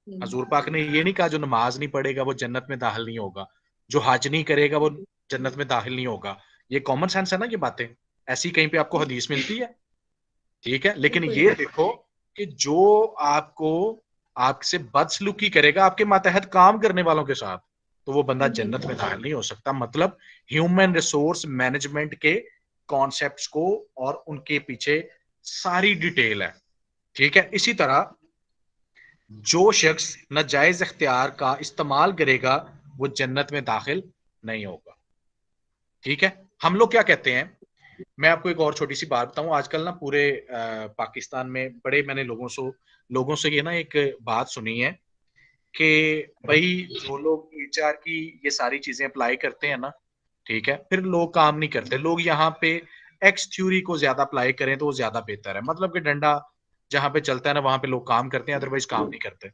S2: हजूर पाक ने ये नहीं कहा जो नमाज नहीं पढ़ेगा वो जन्नत में दाखिल नहीं होगा, जो हज नहीं करेगा वो जन्नत में दाखिल नहीं होगा। ये कॉमन सेंस है ना, ये बातें ऐसी कहीं पे आपको हदीस मिलती है। ठीक है, लेकिन ये देखो कि जो आपको आपसे बदसलूकी करेगा आपके मातहत काम करने वालों के साथ, तो वो बंदा जन्नत में दाखिल नहीं हो सकता। मतलब ह्यूमन रिसोर्स मैनेजमेंट के कॉन्सेप्ट्स को और उनके पीछे सारी डिटेल है, ठीक है। इसी तरह जो शख्स नाजायज इख्तियार का इस्तेमाल करेगा वो जन्नत में दाखिल नहीं होगा, ठीक है। हम लोग क्या कहते हैं, मैं आपको एक और छोटी सी बात बताऊं, आजकल ना पूरे पाकिस्तान में बड़े मैंने लोगों से ये ना एक बात सुनी है कि भाई जो लोग एचआर की ये सारी चीजें अप्लाई करते हैं ना, ठीक है, फिर लोग काम नहीं करते। लोग यहाँ पे एक्स थ्योरी को ज्यादा अप्लाई करें तो वो ज्यादा बेहतर है। मतलब कि डंडा जहां पे चलता है ना वहां पे लोग काम करते हैं, अदरवाइज काम नहीं करते,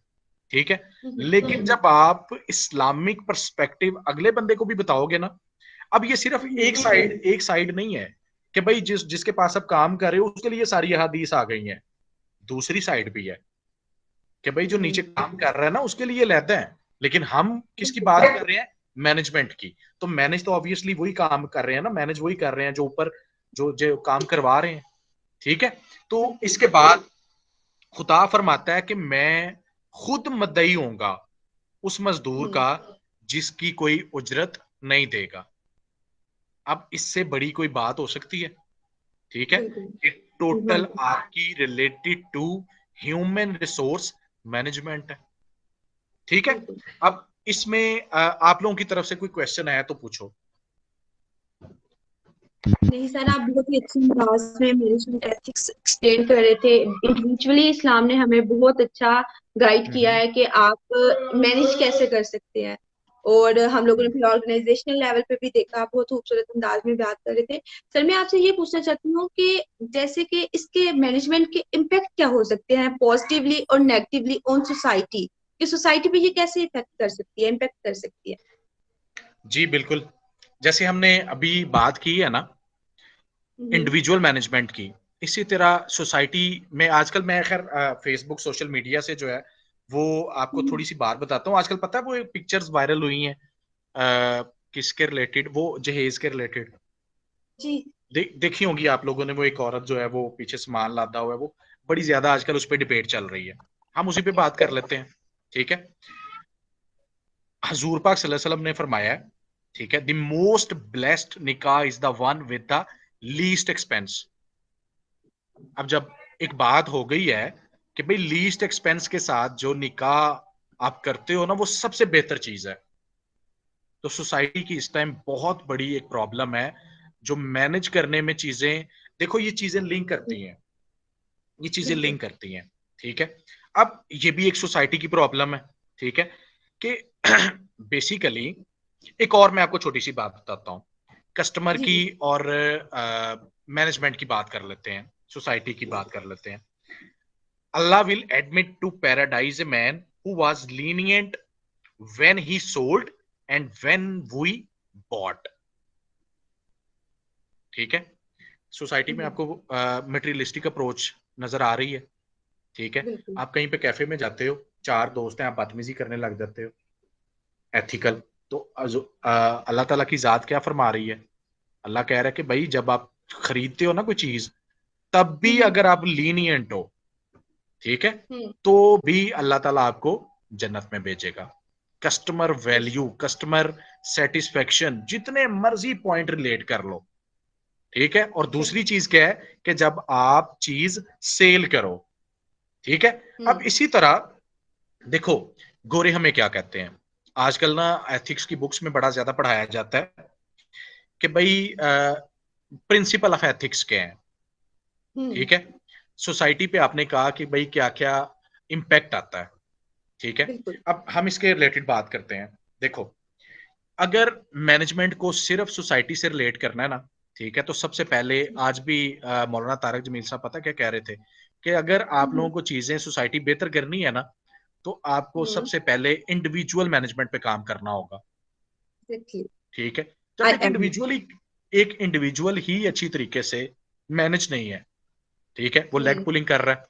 S2: ठीक है। लेकिन जब आप इस्लामिक पर्सपेक्टिव अगले बंदे को भी बताओगे ना, अब ये सिर्फ एक साइड नहीं है कि भाई जिसके पास अब काम कर रहे हो उसके लिए सारी हदीस आ गई हैं। दूसरी साइड भी है कि भाई जो नीचे काम कर रहा है ना उसके लिए लेते हैं, लेकिन हम किसकी बात कर रहे हैं, मैनेजमेंट की। तो मैनेज तो ऑब्वियसली वही काम कर रहे हैं ना, मैनेज वही कर रहे हैं जो ऊपर जो काम करवा रहे हैं, ठीक है। तो इसके बाद खुदा फरमाता है कि मैं खुद मदई होऊंगा उस मजदूर का जिसकी कोई उजरत नहीं देगा। अब इससे बड़ी कोई बात हो सकती है, ठीक है। इट टोटल आपकी related to human resource management है, ठीक है। अब इसमें आप लोगों की तरफ से कोई क्वेश्चन आया तो पूछो।
S1: नहीं सर, आप बहुत ही अच्छी अंदाज में मैनेजमेंट एथिक्स एक्सप्लेन कर रहे थे। इंडिविजुअली इस्लाम ने हमें बहुत अच्छा गाइड किया है कि आप मैनेज कैसे कर सकते हैं, और हम लोगों ने फिर ऑर्गेनाइजेशनल लेवल पे भी देखा, बहुत खूबसूरत अंदाज में बात कर रहे थे। सर मैं आपसे ये पूछना चाहती हूँ कि जैसे कि इसके मैनेजमेंट के इम्पैक्ट क्या हो सकते हैं पॉजिटिवली और नेगेटिवली ऑन सोसाइटी, कि सोसाइटी पे ये कैसे इफेक्ट कर सकती है, इम्पैक्ट कर सकती है।
S2: जी बिल्कुल, जैसे हमने अभी बात की है ना इंडिविजुअल मैनेजमेंट की, इसी तरह सोसाइटी में आजकल मैं खैर फेसबुक सोशल मीडिया से जो है वो आपको थोड़ी सी बात बताता हूँ। आजकल पता है वो पिक्चर्स वायरल हुई हैं किसके रिलेटेड, वो जहेज के रिलेटेड
S1: जी
S2: देखी होंगी आप लोगों ने। वो एक औरत जो है वो पीछे सामान लादा हुआ है, वो बड़ी ज्यादा आजकल उस पर डिबेट चल रही है। हम उसी पे बात कर लेते हैं, ठीक है। हजूर पाक सल्लल्लाहु अलैहि वसल्लम ने फरमाया है, ठीक है, द मोस्ट ब्लेस्ड निकाह is the one with the least expense. अब जब एक बात हो गई है कि भाई लीस्ट एक्सपेंस के साथ जो निकाह आप करते हो ना वो सबसे बेहतर चीज है, तो सोसाइटी की इस टाइम बहुत बड़ी एक प्रॉब्लम है जो मैनेज करने में चीजें, देखो ये चीजें लिंक करती हैं, ये चीजें लिंक करती हैं, ठीक है। अब ये भी एक सोसाइटी की प्रॉब्लम है, ठीक है, कि बेसिकली एक और मैं आपको छोटी सी बात बताता हूँ, कस्टमर की और मैनेजमेंट की बात कर लेते हैं, सोसाइटी की बात कर लेते हैं। Allah will admit to paradise a man who was lenient when he sold and when we bought, ठीक है। सोसाइटी में आपको मटेरियलिस्टिक अप्रोच नजर आ रही है, ठीक है। आप कहीं पे कैफे में जाते हो, चार दोस्त हैं, आप बदतमीजी करने लग जाते हो, एथिकल। तो अल्लाह ताला की जात क्या फरमा रही है, अल्लाह कह रहा है कि भाई जब आप खरीदते हो ना कोई चीज, तब भी अगर आप लीनियंट हो, ठीक है, तो भी अल्लाह ताला आपको जन्नत में भेजेगा। कस्टमर वैल्यू, कस्टमर सेटिस्फेक्शन, जितने मर्जी पॉइंट रिलेट कर लो, ठीक है। और दूसरी चीज क्या है कि जब आप चीज सेल करो, ठीक है। अब इसी तरह देखो गोरे हमें क्या कहते हैं, आजकल ना एथिक्स की बुक्स में बड़ा ज्यादा पढ़ाया जाता है कि भाई प्रिंसिपल ऑफ एथिक्स क्या है, ठीक है। सोसाइटी पे आपने कहा कि भाई क्या क्या इम्पैक्ट आता है, ठीक है। अब हम इसके रिलेटेड बात करते हैं। देखो अगर मैनेजमेंट को सिर्फ सोसाइटी से रिलेट करना है ना, ठीक है, तो सबसे पहले आज भी मौलाना तारक जमील साहब पता क्या कह रहे थे कि अगर आप लोगों को चीजें सोसाइटी बेहतर करनी है ना, तो आपको सबसे पहले इंडिविजुअल मैनेजमेंट पे काम करना होगा, ठीक है। जब एक इंडिविजुअल ही अच्छी तरीके से मैनेज नहीं है, ठीक है, वो लेग पुलिंग कर रहा है,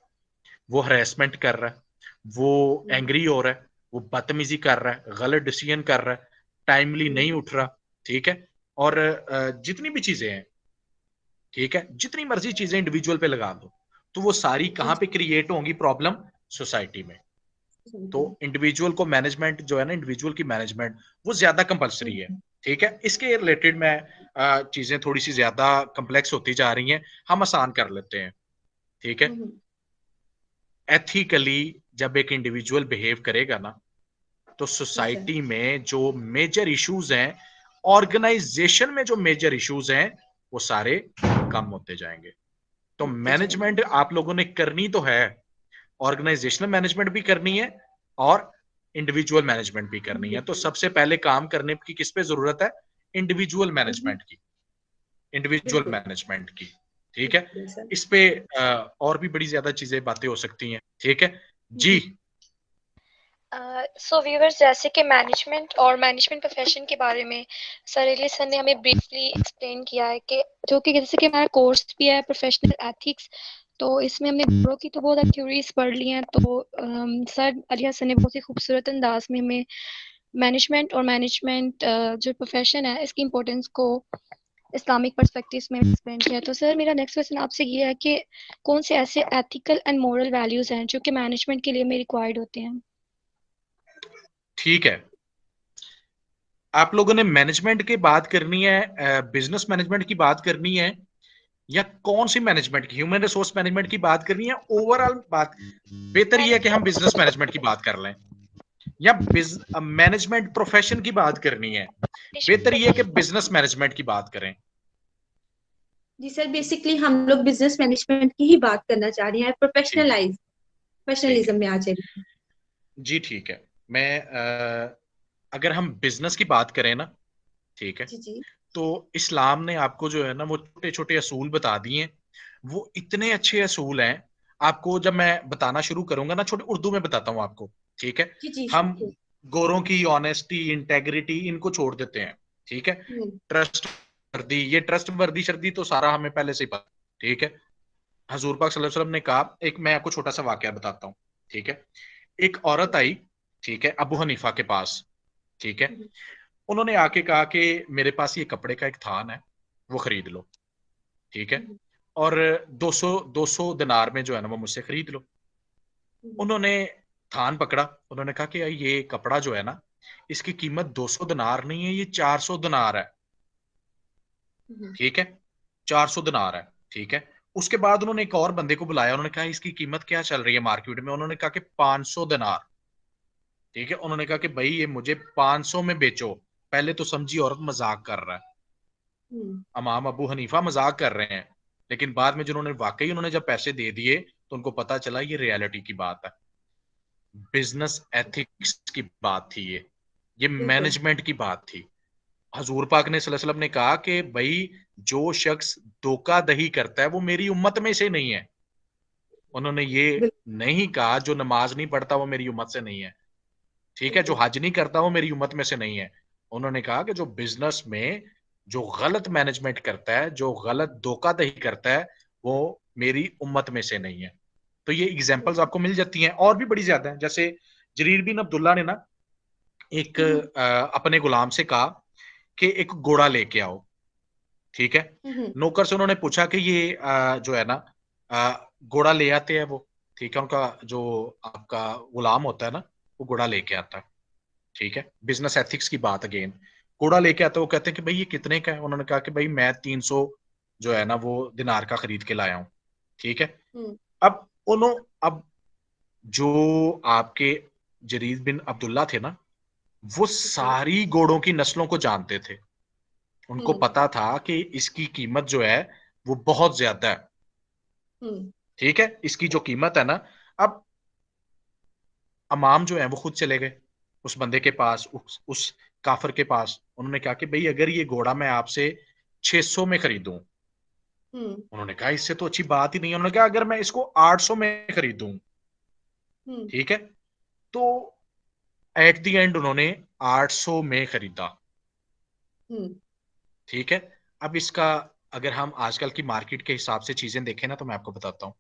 S2: वो हरेसमेंट कर रहा है, वो एंग्री हो रहा है, वो बदतमीजी कर रहा है, गलत डिसीजन कर रहा है, टाइमली नहीं उठ रहा, ठीक है, और जितनी भी चीजें हैं, ठीक है, जितनी मर्जी चीजें इंडिविजुअल पे लगा दो, तो वो सारी कहां पे क्रिएट होंगी प्रॉब्लम, सोसाइटी में, तो इंडिविजुअल को मैनेजमेंट जो है ना, इंडिविजुअल की मैनेजमेंट वो ज्यादा कंपलसरी है। ठीक है, इसके रिलेटेड मैं चीजें थोड़ी सी ज्यादा कम्प्लेक्स होती जा रही हैं, हम आसान कर लेते हैं। ठीक है, एथिकली जब एक इंडिविजुअल बिहेव करेगा ना, तो सोसाइटी में जो मेजर इश्यूज हैं, ऑर्गेनाइजेशन में जो मेजर इश्यूज हैं, वो सारे कम होते जाएंगे। तो मैनेजमेंट आप लोगों ने करनी तो है, ऑर्गेनाइजेशनल मैनेजमेंट भी करनी है और इंडिविजुअल मैनेजमेंट भी करनी है। तो सबसे पहले काम करने की किस पे जरूरत है? इंडिविजुअल मैनेजमेंट की, इंडिविजुअल मैनेजमेंट की। ठीक है, इस पे और भी बड़ी ज्यादा चीजें बातें हो सकती हैं। ठीक है जी।
S4: सो व्यूअर्स, जैसे कि मैनेजमेंट और मैनेजमेंट प्रोफेशन के बारे में सर एली सर ने हमें ब्रीफली एक्सप्लेन किया है कि जो कि जैसे कि हमारा कोर्स भी है प्रोफेशनल एथिक्स, तो इसमें हमने गुणों की तो बहुत थ्योरीज पढ़ ली हैं। तो सर अलिया सर ने बहुत ही खूबसूरत अंदाज में हमें मैनेजमेंट और मैनेजमेंट जो प्रोफेशन है इसकी इम्पोर्टेंस को इस्लामिक पर्सपेक्टिव में एक्सप्लेन किया। तो सर मेरा नेक्स्ट क्वेश्चन आपसे ये है कि कौन से ऐसे एथिकल एंड मोरल वैल्यूज हैं जो कि मैनेजमेंट के लिए में रिक्वायर्ड होते हैं?
S2: ठीक है, आप लोगों ने मैनेजमेंट की बात करनी है, बिजनेस मैनेजमेंट की बात करनी है, या कौन सी मैनेजमेंट की, ह्यूमन रिसोर्स मैनेजमेंट की बात करनी है, ओवरऑल बात? बेहतर यह है कि हम बिजनेस मैनेजमेंट की बात कर लें, या मैनेजमेंट प्रोफेशन की बात करनी है? बेहतर यह है कि बिजनेस मैनेजमेंट की बात करें।
S1: जी सर, बेसिकली हम लोग बिजनेस मैनेजमेंट की ही बात करना चाह रहे हैं, प्रोफेशनलिज्म में आ जाएगी।
S2: जी ठीक है, मैं अगर हम बिजनेस की बात करें ना, ठीक है,
S1: जी
S2: तो इस्लाम ने आपको जो है ना वो छोटे छोटे असूल बता दिए हैं। वो इतने अच्छे असूल हैं, आपको जब मैं बताना शुरू करूंगा ना, छोटे उर्दू में बताता हूँ आपको। ठीक है,
S1: जी
S2: हम गोरों की ऑनेस्टी, इंटेग्रिटी इनको छोड़ देते हैं। ठीक है, ट्रस्ट वर्दी, ये ट्रस्ट वर्दी शर्दी तो सारा हमें पहले से ही पता। ठीक है, हजूर पाक सल्लल्लाहु अलैहि वसल्लम ने कहा, एक मैं आपको छोटा सा वाकया बताता हूँ। ठीक है, एक औरत आई, ठीक है, अबू हनीफा के पास। ठीक है, उन्होंने आके कहा कि मेरे पास ये कपड़े का एक थान है, वो खरीद लो। ठीक है, और 200 दिनार में जो है ना वो मुझसे खरीद लो। उन्होंने थान पकड़ा, उन्होंने कहा कि ये कपड़ा जो है ना, इसकी कीमत 200 दिनार नहीं है, ये 400 दिनार है। ठीक है, 400 दिनार है। ठीक है, उसके बाद उन्होंने एक और बंदे को बुलाया, उन्होंने कहा इसकी कीमत क्या चल रही है मार्केट में? उन्होंने कहा कि 500 दिनार। ठीक है, उन्होंने कहा कि भाई ये मुझे 500 में बेचो। पहले तो समझी औरत मजाक कर रहा है, इमाम अबू हनीफा मजाक कर रहे हैं, लेकिन बाद में जिन्होंने वाकई उन्होंने जब पैसे दे दिए तो उनको पता चला ये रियलिटी की बात है, बिजनेस एथिक्स की बात थी, ये मैनेजमेंट की बात थी। हजूर पाक ने सल्लल्लाहु अलैहि वसल्लम ने कहा कि भाई जो शख्स धोखाधड़ी करता है वो मेरी उम्मत में से नहीं है। उन्होंने ये नहीं कहा जो नमाज नहीं पढ़ता वो मेरी उम्मत से नहीं है। ठीक है, जो हज नहीं करता वो मेरी उम्मत में से नहीं है। उन्होंने कहा कि जो बिजनेस में जो गलत मैनेजमेंट करता है, जो गलत धोखाधड़ी करता है, वो मेरी उम्मत में से नहीं है। तो ये एग्जांपल्स आपको मिल जाती हैं, और भी बड़ी ज्यादा है। जैसे जरीर बिन अब्दुल्ला ने ना एक अपने गुलाम से कहा कि एक घोड़ा लेके आओ। ठीक है, नौकर से उन्होंने पूछा कि ये जो है ना घोड़ा ले आते हैं वो। ठीक है, उनका जो आपका गुलाम होता है ना, वो घोड़ा लेके आता है। ठीक है, बिजनेस एथिक्स की बात अगेन, घोड़ा लेके आते, वो कहते हैं कि भाई ये कितने का है? उन्होंने कहा कि भाई मैं 300 जो है ना वो दिनार का खरीद के लाया हूं। ठीक है, अब जो आपके जरीर बिन अब्दुल्ला थे ना, वो सारी घोड़ों की नस्लों को जानते थे। उनको पता था कि इसकी कीमत जो है वो बहुत ज्यादा है। ठीक है, इसकी जो कीमत है ना, अब अमाम जो है वो खुद चले गए उस बंदे के पास, उस काफिर के पास। उन्होंने कहा कि भाई अगर ये घोड़ा मैं आपसे 600 में खरीदूं, उन्होंने कहा इससे तो अच्छी बात ही नहीं है। उन्होंने कहा अगर मैं इसको 800 में खरीदूं, ठीक है, तो एट द एंड उन्होंने 800 में खरीदा। ठीक है, अब इसका अगर हम आजकल की मार्केट के हिसाब से चीजें देखें ना, तो मैं आपको बताता हूं,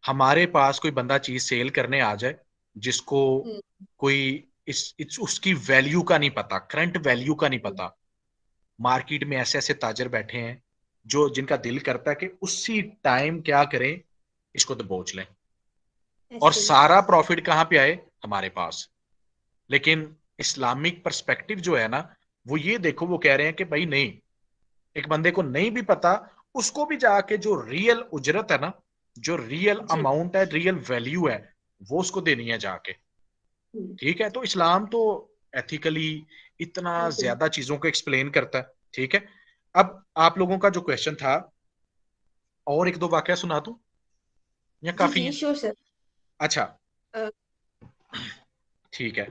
S2: हमारे पास कोई बंदा चीज सेल करने आ जाए जिसको कोई उसकी वैल्यू का नहीं पता, करंट वैल्यू का नहीं पता। मार्केट में ऐसे ऐसे ताजर बैठे हैं जो जिनका दिल करता है कि उसी टाइम क्या करें, इसको दबोच लें। और
S1: ऐसे ही।
S2: सारा प्रॉफिट कहाँ पे आए, हमारे पास। लेकिन इस्लामिक पर्सपेक्टिव जो है ना, वो ये देखो, वो कह रहे हैं कि भाई नहीं, एक बंदे को नहीं भी पता, उसको भी जाके जो रियल उजरत है ना, जो रियल
S1: जी।
S2: अमाउंट है, रियल वैल्यू है, वो उसको देनी है जाके।
S1: हम्म,
S2: ठीक है, तो इस्लाम तो एथिकली इतना
S1: बिल्कुल।
S2: ज्यादा चीजों को एक्सप्लेन करता है। ठीक है, अब आप लोगों का जो क्वेश्चन था, और एक दो वाकया सुना दूं या
S1: जी
S2: काफी
S1: जी,
S2: है?
S1: Sure sir.
S2: अच्छा,
S1: अ,
S2: ठीक है,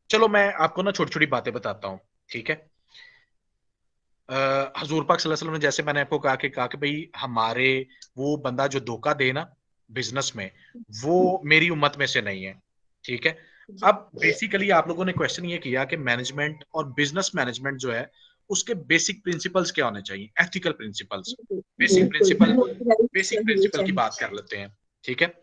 S2: चलो मैं आपको ना छोटी छोटी बातें बताता हूँ। ठीक है, हजूर पाक सल्लल्लाहु अलैहि वसल्लम ने, जैसे मैंने आपको कहा कि भाई हमारे, वो बंदा जो धोखा दे ना बिजनेस में, वो मेरी उम्मत में से नहीं है। ठीक है,
S1: जी
S2: अब बेसिकली आप लोगों ने क्वेश्चन ये किया कि मैनेजमेंट और बिजनेस मैनेजमेंट जो है, उसके बेसिक प्रिंसिपल्स क्या होने चाहिए, एथिकल प्रिंसिपल्स।
S1: बिल्कुल
S2: बेसिक
S1: बिल्कुल,
S2: प्रिंसिपल, बेसिक
S1: होनी
S2: प्रिंसिपल की
S1: चाहिए।
S2: बात कर लेते हैं। ठीक है,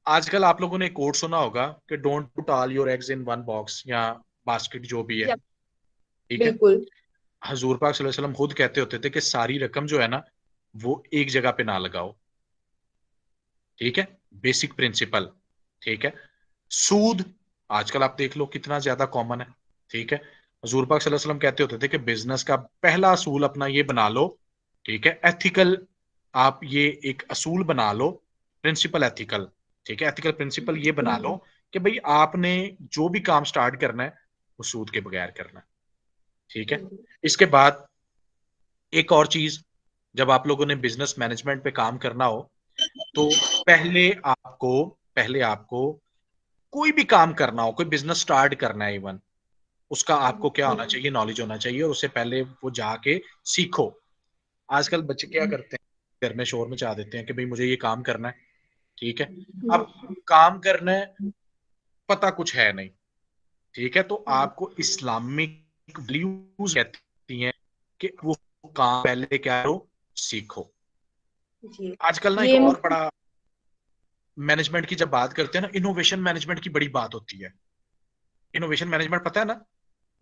S2: आजकल आप लोगों ने कोट सुना होगा कि don't put all your eggs in one box या बास्केट, जो भी है।
S1: या
S2: ठीक है,
S1: बिल्कुल।
S2: हजूर पाक सल्लल्लाहु अलैहि वसल्लम खुद कहते होते थे कि सारी रकम जो है ना, वो एक जगह पे ना लगाओ। ठीक है, बेसिक प्रिंसिपल। ठीक है, सूद आजकल आप देख लो कितना ज्यादा कॉमन है। ठीक है, हजूर पाक सल्लल्लाहु अलैहि वसल्लम कहते होते थे कि बिजनेस का पहला असूल अपना ये बना लो, ठीक है, एथिकल, आप ये एक असूल बना लो, प्रिंसिपल एथिकल। ठीक है, एथिकल प्रिंसिपल ये बना लो कि भाई आपने जो भी काम स्टार्ट करना है, वो सूद के बगैर करना है। ठीक है, इसके बाद एक और चीज, जब आप लोगों ने बिजनेस मैनेजमेंट पे काम करना हो, तो पहले आपको कोई भी काम करना हो, कोई बिजनेस स्टार्ट करना है इवन, उसका आपको क्या होना चाहिए, नॉलेज होना चाहिए, और उससे पहले वो जाके सीखो। आजकल बच्चे क्या करते हैं, घर में शोर मचा देते हैं कि भाई मुझे ये काम करना है। ठीक है, अब काम करना है, पता कुछ है नहीं। ठीक है, तो आपको इस्लामिक वैल्यूज कहती हैं कि वो काम पहले क्या करो, सीखो।
S1: जी,
S2: आजकल ना एक
S1: ये
S2: और बड़ा, मैनेजमेंट की जब बात करते हैं ना, इनोवेशन मैनेजमेंट की बड़ी बात होती है। इनोवेशन मैनेजमेंट पता है ना,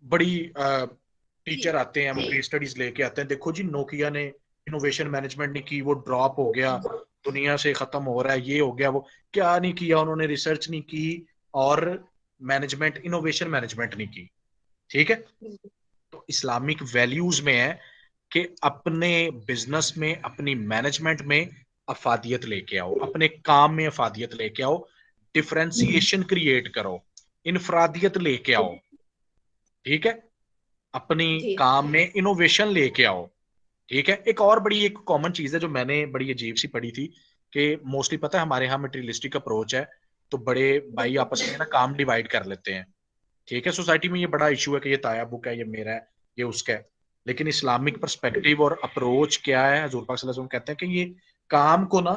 S2: बड़ी टीचर आते हैं, वो केस स्टडीज लेके आते हैं, देखो जी नोकिया ने इनोवेशन मैनेजमेंट नहीं की, वो ड्रॉप हो गया, दुनिया से खत्म हो रहा है, ये हो गया, वो क्या नहीं किया उन्होंने, रिसर्च नहीं की, और मैनेजमेंट, इनोवेशन मैनेजमेंट नहीं की। ठीक है, तो इस्लामिक वैल्यूज में है कि अपने बिजनेस में, अपनी मैनेजमेंट में अफादियत लेके आओ, अपने काम में अफादियत लेके आओ, डिफरेंशिएशन क्रिएट करो, इनफरादियत लेके आओ। ठीक है, अपनी
S1: जी
S2: काम में इनोवेशन लेके आओ। ठीक है, एक और बड़ी एक कॉमन चीज है जो मैंने बड़ी अजीब सी पढ़ी थी, कि मोस्टली पता है हमारे यहाँ मटेरियलिस्टिक अप्रोच है, तो बड़े भाई आपस में ना काम डिवाइड कर लेते हैं। ठीक है, सोसाइटी में ये बड़ा इशू है कि ये ताया बुक है, ये मेरा है, ये उसका है। लेकिन इस्लामिक पर्सपेक्टिव और अप्रोच क्या है, हजूर पाक सल्लल्लाहु अलैहि वसल्लम कहते हैं कि ये काम को ना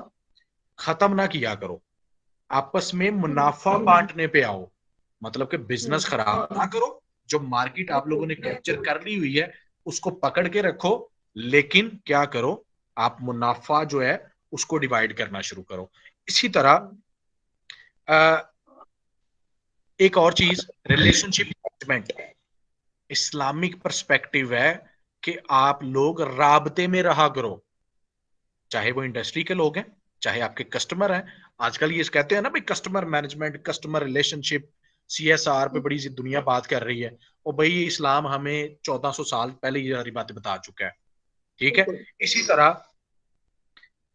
S2: खत्म ना किया करो, आपस में मुनाफा बांटने पे आओ। मतलब कि बिजनेस खराब ना करो, जो मार्केट आप लोगों ने कैप्चर कर ली हुई है, उसको पकड़ के रखो, लेकिन क्या करो, आप मुनाफा जो है उसको डिवाइड करना शुरू करो। इसी तरह एक और चीज, रिलेशनशिप मैनेजमेंट, इस्लामिक पर्सपेक्टिव है कि आप लोग राबते में रहा करो, चाहे वो इंडस्ट्री के लोग हैं, चाहे आपके कस्टमर हैं। आजकल ये कहते हैं ना भाई, customer management, customer relationship, CSR पे बड़ी सी दुनिया बात कर रही है, और भाई ये इस्लाम हमें 1400 साल पहले ये सारी बातें बता चुका है। ठीक है,
S1: बिल्कुल।
S2: इसी तरह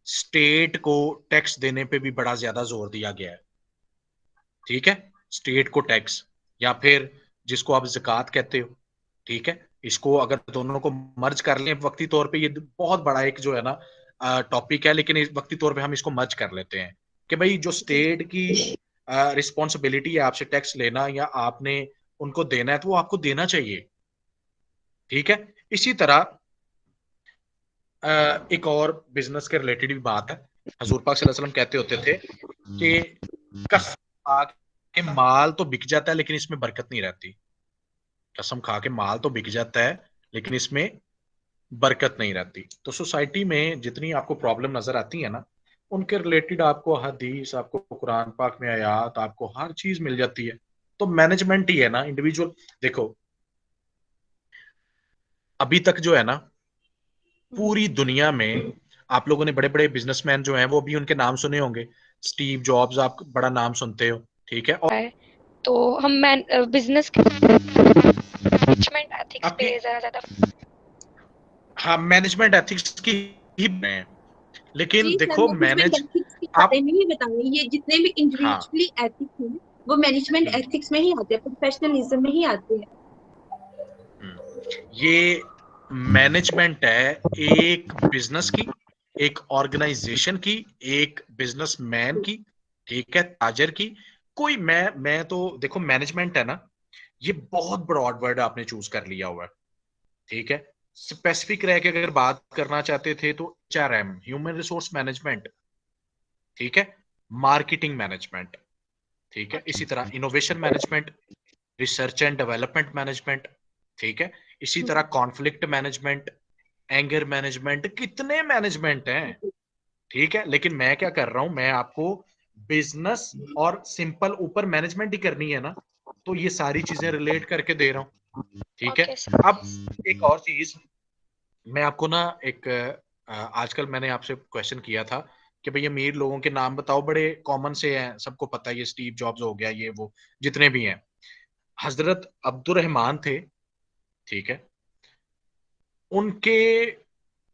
S2: स्टेट को टैक्स देने पे भी बड़ा ज्यादा जोर दिया गया है। ठीक है, स्टेट को टैक्स, या फिर जिसको आप ज़कात कहते हो। ठीक है, इसको अगर दोनों को मर्ज कर लें वक्ती तौर पे, ये बहुत बड़ा एक जो है ना टॉपिक है, लेकिन इस वक्ती तौर पे हम इसको मर्ज कर लेते हैं कि भाई जो स्टेट की रिस्पॉन्सिबिलिटी है आपसे टैक्स लेना, या आपने उनको देना है, तो वो आपको देना चाहिए। ठीक है, इसी तरह एक और बिजनेस के रिलेटेड भी बात है, हजूर पाक सल्लल्लाहु अलैहि वसल्लम कहते होते थे कि कसम खा के माल तो बिक जाता है, लेकिन इसमें बरकत नहीं रहती। कसम खा के माल तो बिक जाता है, लेकिन इसमें बरकत नहीं रहती। तो सोसाइटी में जितनी आपको प्रॉब्लम नजर आती है ना, उनके रिलेटेड आपको हदीस, आपको कुरान पाक में आयात, आपको हर चीज मिल जाती है। तो मैनेजमेंट ही है ना, इंडिविजुअल। देखो, अभी तक जो है ना, पूरी दुनिया में आप लोगों ने बड़े बड़े बिजनेसमैन जो हैं वो भी उनके नाम सुने होंगे, स्टीव जॉब्स, आप बड़ा नाम सुनते हो, ठीक है। और
S4: तो हम बिजनेस मैनेजमेंट एथिक्स
S2: आपकी
S4: पे ज्यादा
S2: हाँ मैनेजमेंट एथिक्स की ही है, लेकिन
S1: जी सर,
S2: देखो
S1: मैनेजमेंट
S2: मैनेज
S1: एथिक्स के
S2: आप
S1: बारे में ही बताएं। ये जितने भी
S2: हाँ
S1: इंडिविजुअली एथिक्स हैं वो मैनेजमेंट एथिक्स में ही आते हैं, प्रोफेशनलिज्म में ही आते हैं।
S2: ये मैनेजमेंट है एक बिजनेस की, एक ऑर्गेनाइजेशन की, एक बिजनेसमैन की, ठीक है, ताजर की। कोई मैं तो देखो मैनेजमेंट है ना, ये बहुत ब्रॉड वर्ड आपने चूज कर लिया हुआ है, ठीक है। स्पेसिफिक रह के अगर बात करना चाहते थे तो HRM, ह्यूमन रिसोर्स मैनेजमेंट, ठीक है, मार्केटिंग मैनेजमेंट, ठीक है, इसी तरह innovation management, research and development management, ठीक है, इसी तरह कॉन्फ्लिक्ट मैनेजमेंट, एंगर मैनेजमेंट, कितने मैनेजमेंट हैं, ठीक है। लेकिन मैं क्या कर रहा हूं, मैं आपको बिजनेस और सिंपल ऊपर मैनेजमेंट ही करनी है ना, तो ये सारी चीजें रिलेट करके दे रहा हूं, ठीक है।
S4: Okay sir.
S2: अब एक और चीज मैं आपको ना एक आजकल मैंने आपसे क्वेश्चन किया था कि भाई अमीर लोगों के नाम बताओ, बड़े कॉमन से हैं, सबको पता है, ये स्टीव जॉब्स हो गया, ये वो जितने भी हैं। हजरत अब्दुर्रहमान थे, ठीक है, उनके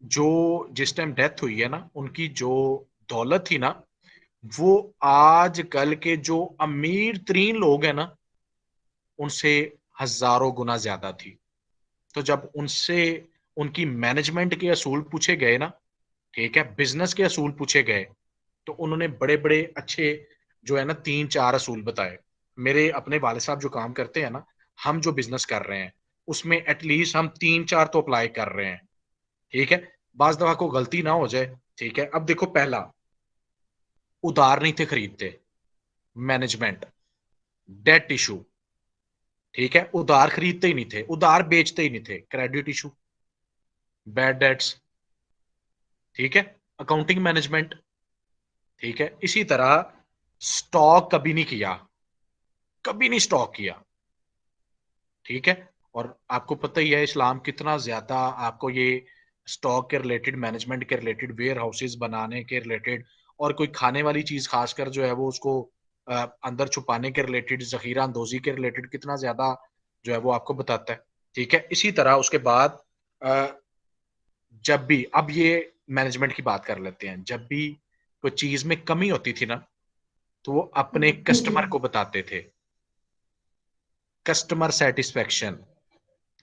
S2: जो जिस टाइम डेथ हुई है ना, उनकी जो दौलत थी ना, वो आज कल के जो अमीर तरीन लोग हैं ना, उनसे हजारों गुना ज्यादा थी। तो जब उनसे उनकी मैनेजमेंट के असूल पूछे गए ना, ठीक है, बिजनेस के असूल पूछे गए, तो उन्होंने बड़े बड़े अच्छे जो है ना 3-4 असूल बताए। मेरे अपने वाले साहब जो काम करते हैं ना, हम जो बिजनेस कर रहे हैं उसमें एटलीस्ट हम 3-4 तो अप्लाई कर रहे हैं, ठीक है, बाज दफा को गलती ना हो जाए, ठीक है। अब देखो, पहला, उधार नहीं थे खरीदते, मैनेजमेंट, डेट इशू, ठीक है, उधार खरीदते ही नहीं थे, उधार बेचते ही नहीं थे, क्रेडिट इशू, बैड डेट्स, ठीक है, अकाउंटिंग मैनेजमेंट, ठीक है, इसी तरह स्टॉक कभी नहीं किया, कभी नहीं स्टॉक किया, ठीक है। और आपको पता ही है इस्लाम कितना ज्यादा आपको ये स्टॉक के रिलेटेड, मैनेजमेंट के रिलेटेड, वेयर हाउसेस बनाने के रिलेटेड, और कोई खाने वाली चीज खासकर जो है वो उसको अंदर छुपाने के रिलेटेड, जखीरा अंदोजी के रिलेटेड कितना ज्यादा जो है वो आपको बताता है, ठीक है। इसी तरह उसके बाद अ, जब भी, अब ये मैनेजमेंट की बात कर लेते हैं, जब भी कोई चीज में कमी होती थी ना, तो वो अपने कस्टमर को बताते थे। कस्टमर सेटिस्फेक्शन,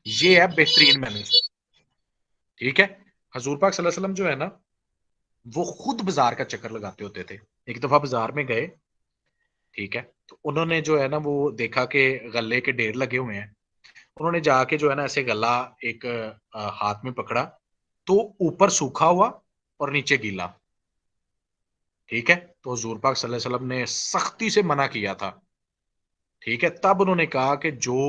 S2: ये है बेहतरीन मैनेजमेंट, ठीक है। हजूर पाक सल्लल्लाहु अलैहि वसल्लम जो है ना, वो खुद बाजार का चक्कर लगाते होते थे। एक दफा बाजार में गए, ठीक है, तो उन्होंने जो है ना वो देखा कि गल्ले के ढेर लगे हुए हैं। उन्होंने जाके जो है ना ऐसे गला एक हाथ में पकड़ा, तो ऊपर सूखा हुआ और नीचे गीला, ठीक है। तो हजूर पाक सल्लल्लाहु अलैहि वसल्लम ने सख्ती से मना किया था, ठीक है। तब उन्होंने कहा कि जो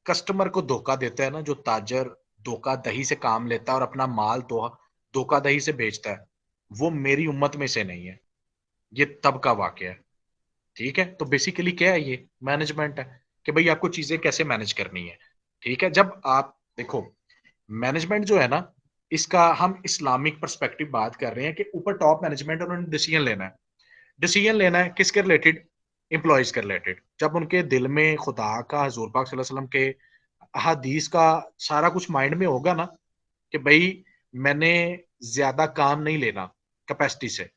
S2: कस्टमर को धोखा देता है ना, जो ताजर धोखाधही से काम लेता है और अपना माल धोखाधही से बेचता है, वो मेरी उम्मत में से नहीं है। ये तब का वाकया है, ठीक है। तो बेसिकली क्या है, ये मैनेजमेंट है कि भाई आपको चीजें कैसे मैनेज करनी है, ठीक है। जब आप देखो मैनेजमेंट जो है ना, इसका हम इस्लामिक पर्सपेक्टिव बात कर रहे हैं कि ऊपर टॉप मैनेजमेंट उन्होंने डिसीजन लेना है। डिसीजन लेना है किसके रिलेटेड? एम्प्लॉयज के रिलेटेड। जब उनके दिल में खुदा का, हजूर पाक सल्लल्लाहु अलैहि वसल्लम के हदीस का सारा कुछ माइंड में होगा ना, कि भाई मैंने ज्यादा काम नहीं लेना कैपेसिटी से,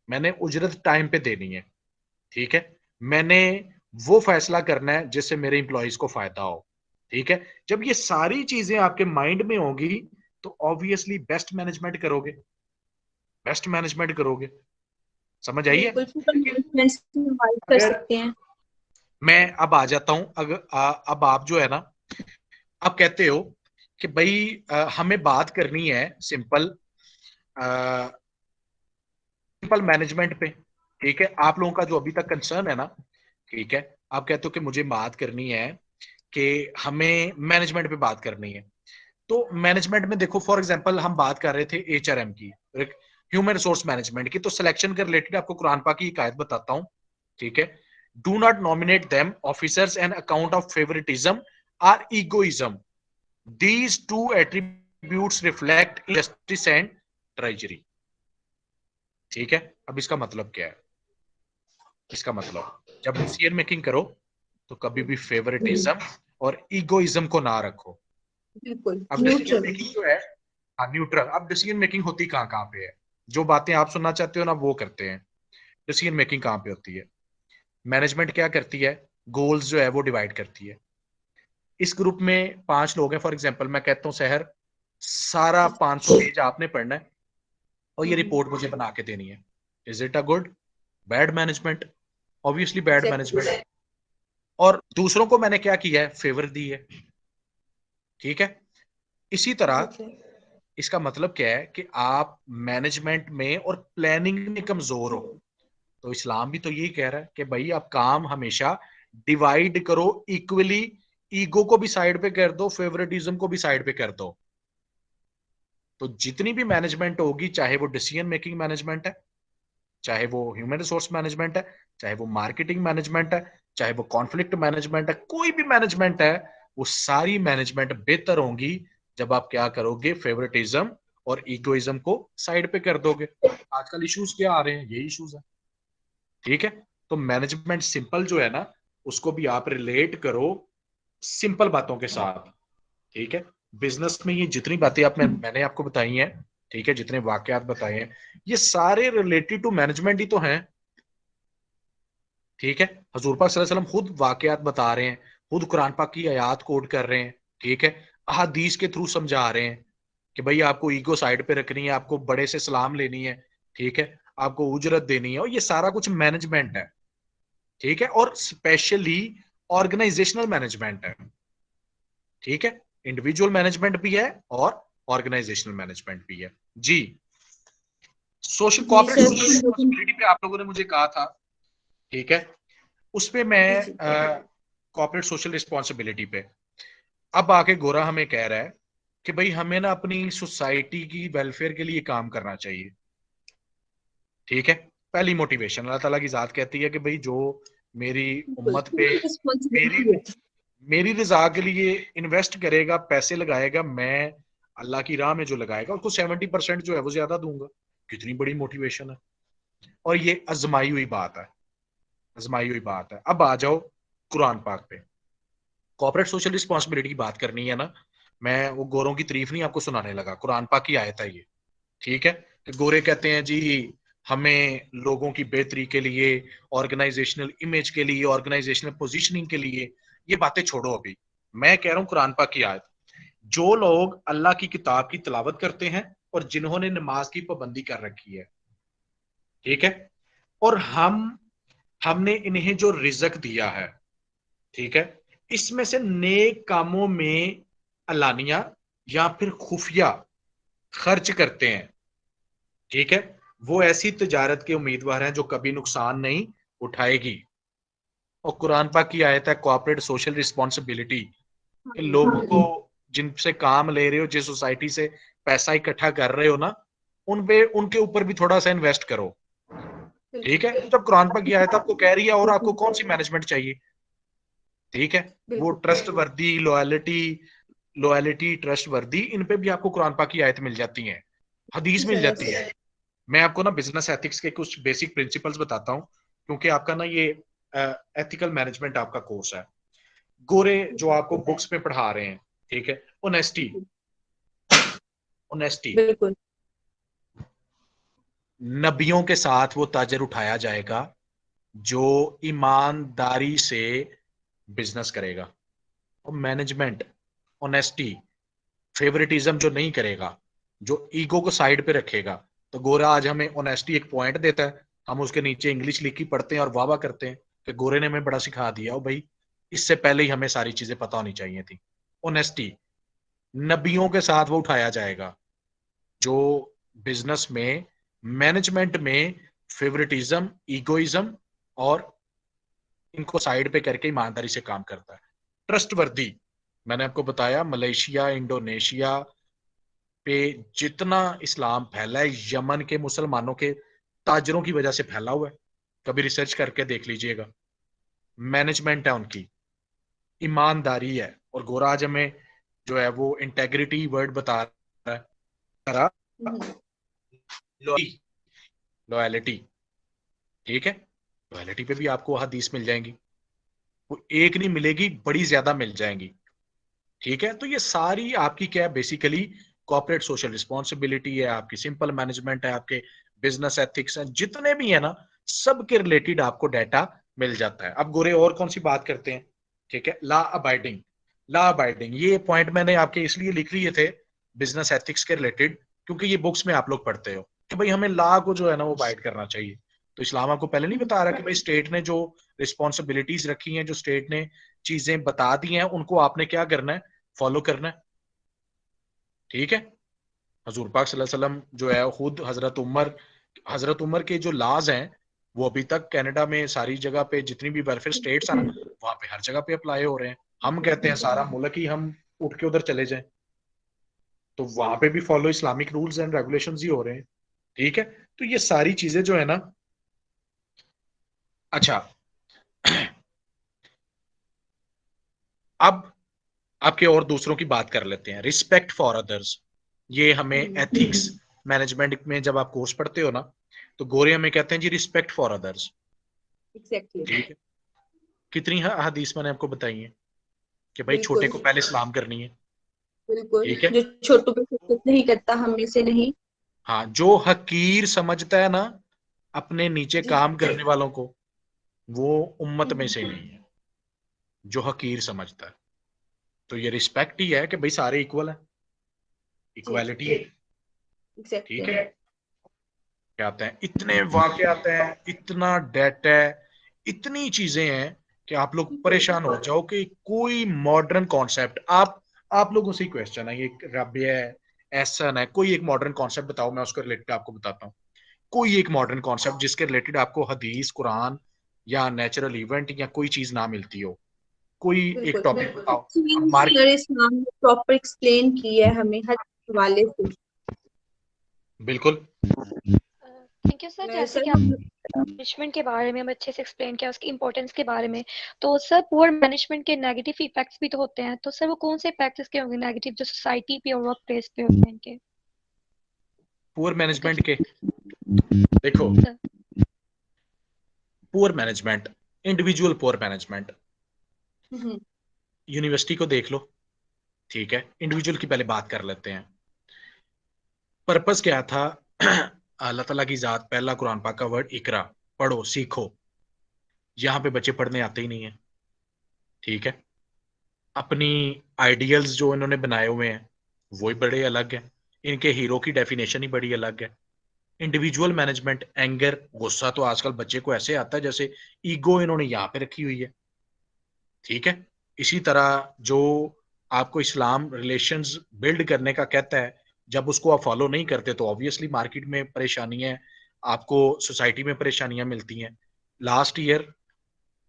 S2: मैंने उजरत टाइम पे देनी है, ठीक है, मैंने वो फैसला करना है जिससे मेरे इंप्लॉयज को फायदा हो, ठीक है। जब ये सारी चीजें आपके माइंड में होगी, तो ऑब्वियसली बेस्ट मैनेजमेंट करोगे, बेस्ट मैनेजमेंट करोगे, समझ आई है।
S1: बिल्कुल, पीपल
S2: लेकिन
S1: मैनेजमेंट से प्रोवाइड कर
S2: अगर
S1: सकते हैं।
S2: मैं अब आ जाता हूं, अगर अब आप जो है ना, आप कहते हो कि भाई हमें बात करनी है सिंपल सिंपल मैनेजमेंट पे, ठीक है। आप लोगों का जो अभी तक कंसर्न है ना, ठीक है, आप कहते हो कि मुझे बात करनी है कि हमें मैनेजमेंट पे बात करनी है। तो मैनेजमेंट में देखो, फॉर एग्जांपल हम बात कर रहे थे HRM की, ह्यूमन रिसोर्स मैनेजमेंट की, तो सिलेक्शन के रिलेटेड आपको कुरान पाक की हिकायत बताता हूं, ठीक है। Do not nominate them officers and account of favouritism or egoism, these two attributes reflect injustice and treasury. ठीक है, अब इसका मतलब क्या है? इसका मतलब जब डिसीजन मेकिंग करो तो कभी भी फेवरेटिज्म और ईगोइज्म को ना रखो।
S1: बिल्कुल
S2: अब डिसीजन
S1: न्यूट्रल।
S2: मेकिंग जो है, हाँ न्यूट्रल। अब डिसीजन मेकिंग होती कहाँ कहाँ पे है? जो बातें आप सुनना चाहते हो ना वो करते हैं। डिसीजन मेकिंग कहाँ पे होती है? मैनेजमेंट क्या करती है? गोल्स जो है वो डिवाइड करती है। इस ग्रुप में 5 लोग हैं, फॉर एग्जांपल मैं कहता हूँ सहर, सारा 500 पेज आपने पढ़ना है और ये रिपोर्ट मुझे बना के देनी है। Is it a good? Bad management? Obviously bad management. और दूसरों को मैंने क्या किया है? फेवर दी है। ठीक है, इसी तरह इसका मतलब क्या है कि आप मैनेजमेंट में और प्लानिंग में कमजोर हो, तो इस्लाम भी तो यही कह रहा है कि भाई आप काम हमेशा डिवाइड करो इक्वली। ईगो को भी साइड पे कर दो, फेवरेटिज्म को भी साइड पे कर दो। तो जितनी भी मैनेजमेंट होगी, चाहे वो डिसीजन मेकिंग मैनेजमेंट है, चाहे वो ह्यूमन रिसोर्स मैनेजमेंट है, चाहे वो मार्केटिंग मैनेजमेंट है, चाहे वो कॉन्फ्लिक्ट मैनेजमेंट है, कोई भी मैनेजमेंट है, वो सारी मैनेजमेंट बेहतर होंगी जब आप क्या करोगे? फेवरेटिज्म और ईगोइज्म को साइड पे कर दोगे। आजकल इश्यूज क्या आ रहे हैं? ये इश्यूज है। ठीक है, तो मैनेजमेंट सिंपल जो है ना, उसको भी आप रिलेट करो सिंपल बातों के साथ। ठीक है, बिजनेस में ये जितनी बातें मैंने आपको बताई हैं, ठीक है, जितने वाकयात बताए हैं, ये सारे रिलेटेड टू मैनेजमेंट ही तो हैं। ठीक है, हजूर पाक सल्लल्लाहु अलैहि वसल्लम खुद वाकयात बता रहे हैं, खुद कुरान पाक की आयात कोट कर रहे हैं। ठीक है, अहादीस के थ्रू समझा रहे हैं कि भाई आपको ईगो साइड पे रखनी है, आपको बड़े से सलाम लेनी है, ठीक है, आपको उजरत देनी है, और ये सारा कुछ मैनेजमेंट है। ठीक है, और स्पेशली ऑर्गेनाइजेशनल मैनेजमेंट है। ठीक है, इंडिविजुअल मैनेजमेंट भी है और ऑर्गेनाइजेशनल मैनेजमेंट भी है। जी, सोशल कॉर्पोरेट सोशल रिस्पॉन्सिबिलिटी पे आप लोगों ने मुझे कहा था, ठीक है, उस पे मैं कॉर्पोरेट सोशल रिस्पॉन्सिबिलिटी पे अब आके गोरा हमें कह रहा है कि भाई हमें ना अपनी सोसाइटी की वेलफेयर के लिए काम करना चाहिए। ठीक है, पहली मोटिवेशन अल्लाह ताला की जात कहती है कि भाई जो मेरी उम्मत पे मेरी मेरी रजा के लिए इन्वेस्ट करेगा, पैसे लगाएगा, मैं अल्लाह की राह में जो लगाएगा उसको 70% जो है वो ज्यादा दूंगा। कितनी बड़ी मोटिवेशन है, और ये आजमाई हुई बात है, आजमाई हुई बात है। अब आ जाओ कुरान पाक पे। कॉर्पोरेट सोशल रिस्पॉन्सिबिलिटी की बात करनी है ना, मैं वो गोरों की तारीफ नहीं आपको सुनाने लगा, कुरान पाक की आयत है ये। ठीक है, कि गोरे कहते हैं जी हमें लोगों की बेहतरी के लिए, ऑर्गेनाइजेशनल इमेज के लिए, ऑर्गेनाइजेशनल पोजीशनिंग के लिए, ये बातें छोड़ो। अभी मैं कह रहा हूं कुरान पाक की आयत। जो लोग अल्लाह की किताब की तिलावत करते हैं और जिन्होंने नमाज की पाबंदी कर रखी है, ठीक है, और हमने इन्हें जो रिजक दिया है, ठीक है, इसमें से नेक कामों में अलानिया या फिर खुफिया खर्च करते हैं, ठीक है, वो ऐसी तिजारत के उम्मीदवार हैं जो कभी नुकसान नहीं उठाएगी। और कुरान पाक की आयत है कॉर्पोरेट सोशल रिस्पॉन्सिबिलिटी, लोगों को जिनसे काम ले रहे हो, जिस सोसाइटी से पैसा इकट्ठा कर रहे हो ना, उनके ऊपर भी थोड़ा सा इन्वेस्ट करो। ठीक है, जब कुरान पाक की आयत आपको कह रही है, और आपको कौन सी मैनेजमेंट चाहिए? ठीक है, वो ट्रस्ट वर्दी, लॉयलिटी ट्रस्ट वर्दी, इन पे भी आपको कुरान पाक की आयत मिल जाती है, हदीस मिल जाती है। मैं आपको ना बिजनेस एथिक्स के कुछ बेसिक प्रिंसिपल्स बताता हूं, क्योंकि आपका ना ये एथिकल मैनेजमेंट आपका कोर्स है। गोरे जो आपको बुक्स में पढ़ा रहे हैं, ठीक है, ऑनेस्टी, ऑनेस्टी,
S1: बिल्कुल
S2: नबियों के साथ वो ताजर उठाया जाएगा जो ईमानदारी से बिजनेस करेगा। और मैनेजमेंट, ऑनेस्टी, फेवरेटिज्म जो नहीं करेगा, जो ईगो को साइड पे रखेगा। तो गोरा आज हमें ऑनेस्टी एक पॉइंट देता है, हम उसके नीचे इंग्लिश लिखी पढ़ते हैं और वाह वाह करते हैं कि गोरे ने हमें बड़ा सिखा दिया। ओ भाई, इससे पहले ही हमें सारी चीजें पता होनी चाहिए थी। ऑनेस्टी, नबियों के साथ वो उठाया जाएगा जो बिजनेस में, मैनेजमेंट में फेवरेटिज्म, ईगोइज्म और इनको साइड पे करके ईमानदारी से काम करता है। ट्रस्टवर्दी, मैंने आपको बताया मलेशिया, इंडोनेशिया पे जितना इस्लाम फैला है, यमन के मुसलमानों के ताजरों की वजह से फैला हुआ है। कभी रिसर्च करके देख लीजिएगा। मैनेजमेंट है उनकी, ईमानदारी है। और गोरा आज हमें जो है वो इंटेग्रिटी वर्ड बता रहा है, लॉयलिटी, ठीक है, लॉयलिटी पे भी आपको हदीस मिल जाएंगी, वो एक नहीं मिलेगी, बड़ी ज्यादा मिल जाएंगी, ठीक है। तो ये सारी आपकी क्या है, बेसिकली कॉर्पोरेट सोशल रिस्पॉन्सिबिलिटी है, आपकी सिंपल मैनेजमेंट है, आपके बिजनेस एथिक्स हैं, जितने भी है ना, सबके रिलेटेड आपको डाटा मिल जाता है। अब गोरे और कौन सी बात करते हैं, ठीक है, लॉ अबाइडिंग। लॉ अबाइडिंग ये पॉइंट मैंने आपके इसलिए लिख लिए थे बिजनेस एथिक्स के रिलेटेड, क्योंकि ये बुक्स में आप लोग पढ़ते हो कि भाई हमें लॉ को जो है ना वो अबाइड करना चाहिए। तो इस्लाम आपको पहले नहीं बता रहा कि भाई स्टेट ने जो रिस्पॉन्सिबिलिटीज रखी हैं, जो स्टेट ने चीजें बता दी हैं, उनको आपने क्या करना है, फॉलो करना है, ठीक है। हजूर पाक सल्लल्लाहु अलैहि वसल्लम जो है खुद हजरत उमर के जो लॉज हैं वो अभी तक कनाडा में सारी जगह पे जितनी भी वेलफेयर स्टेट्स हैं ना, वहां पे हर जगह पे अप्लाई हो रहे हैं। हम कहते हैं सारा मुल्क ही हम उठ के उधर चले जाएं, तो वहां पे भी follow Islamic rules and regulations ही हो रहे हैं, ठीक है। तो ये सारी चीजें जो है ना, अच्छा अब आपके और दूसरों की बात कर लेते हैं। रिस्पेक्ट फॉर अदर्स, ये हमें एथिक्स मैनेजमेंट में जब आप कोर्स पढ़ते हो ना, तो गोरे हमें कहते हैं जी रिस्पेक्ट फॉर अदर्स,
S1: एग्जैक्टली।
S2: ठीक है। कितनी हदीस मैंने आपको बताई है कि भाई छोटे को पहले सलाम करनी है,
S1: बिल्कुल,
S2: ठीक है।
S1: जो छोटू पे शिरकत नहीं करता हम में से नहीं।
S2: हाँ, जो हकीर समझता है ना अपने नीचे काम करने वालों को, वो उम्मत में से नहीं है, जो हकीर समझता है। तो ये रिस्पेक्ट ही है कि भाई सारे इक्वल है, इक्वालिटी है, ठीक है। क्या आते हैं, इतने वाक्य आते हैं, इतना डेटा है, इतनी चीजें हैं कि आप लोग परेशान हो जाओ कि कोई मॉडर्न कॉन्सेप्ट आप लोगों से क्वेश्चन है, ये रब है, एहसन है, कोई एक मॉडर्न कॉन्सेप्ट बताओ, मैं उसके रिलेटेड आपको बताता हूँ। कोई एक मॉडर्न कॉन्सेप्ट जिसके रिलेटेड आपको हदीस, कुरान या नेचुरल इवेंट या कोई चीज ना मिलती हो, कोई एक टॉपिक बताओ। अब मार्केट,
S1: इस्लाम ने प्रॉपर एक्सप्लेन की है हमें हर हवाले से।
S2: बिल्कुल
S4: थैंक यू सर। जैसे
S1: सर
S4: कि आप मैनेजमेंट के बारे में हम अच्छे से एक्सप्लेन किया, उसकी इंपॉर्टेंस के बारे में, तो सर पुअर मैनेजमेंट के नेगेटिव इफेक्ट्स भी तो होते हैं, तो सर वो कौन से इफेक्ट्स इसके होंगे नेगेटिव, जो सोसाइटी पे और वर्क प्लेस पे होते हैं इनके?
S2: पुअर मैनेजमेंट के, देखो,
S4: sir
S2: poor management, individual poor management, university को देख लो, ठीक है। इंडिविजुअल की पहले बात कर लेते हैं। पर्पस क्या था अल्लाह ताला की जात, पहला कुरान पाक का वर्ड इकरा, पढ़ो सीखो। यहाँ पे बच्चे पढ़ने आते ही नहीं है, ठीक है। अपनी आइडियल्स जो इन्होंने बनाए हुए हैं वो ही बड़े अलग हैं, इनके हीरो की डेफिनेशन ही बड़ी अलग है। इंडिविजुअल मैनेजमेंट, एंगर, गुस्सा तो आजकल बच्चे को ऐसे आता है जैसे ईगो इन्होंने यहाँ पे रखी हुई है, ठीक है। इसी तरह जो आपको इस्लाम रिलेशंस बिल्ड करने का कहता है, जब उसको आप फॉलो नहीं करते तो ऑब्वियसली मार्केट में परेशानियां, आपको सोसाइटी में परेशानियां मिलती हैं। लास्ट ईयर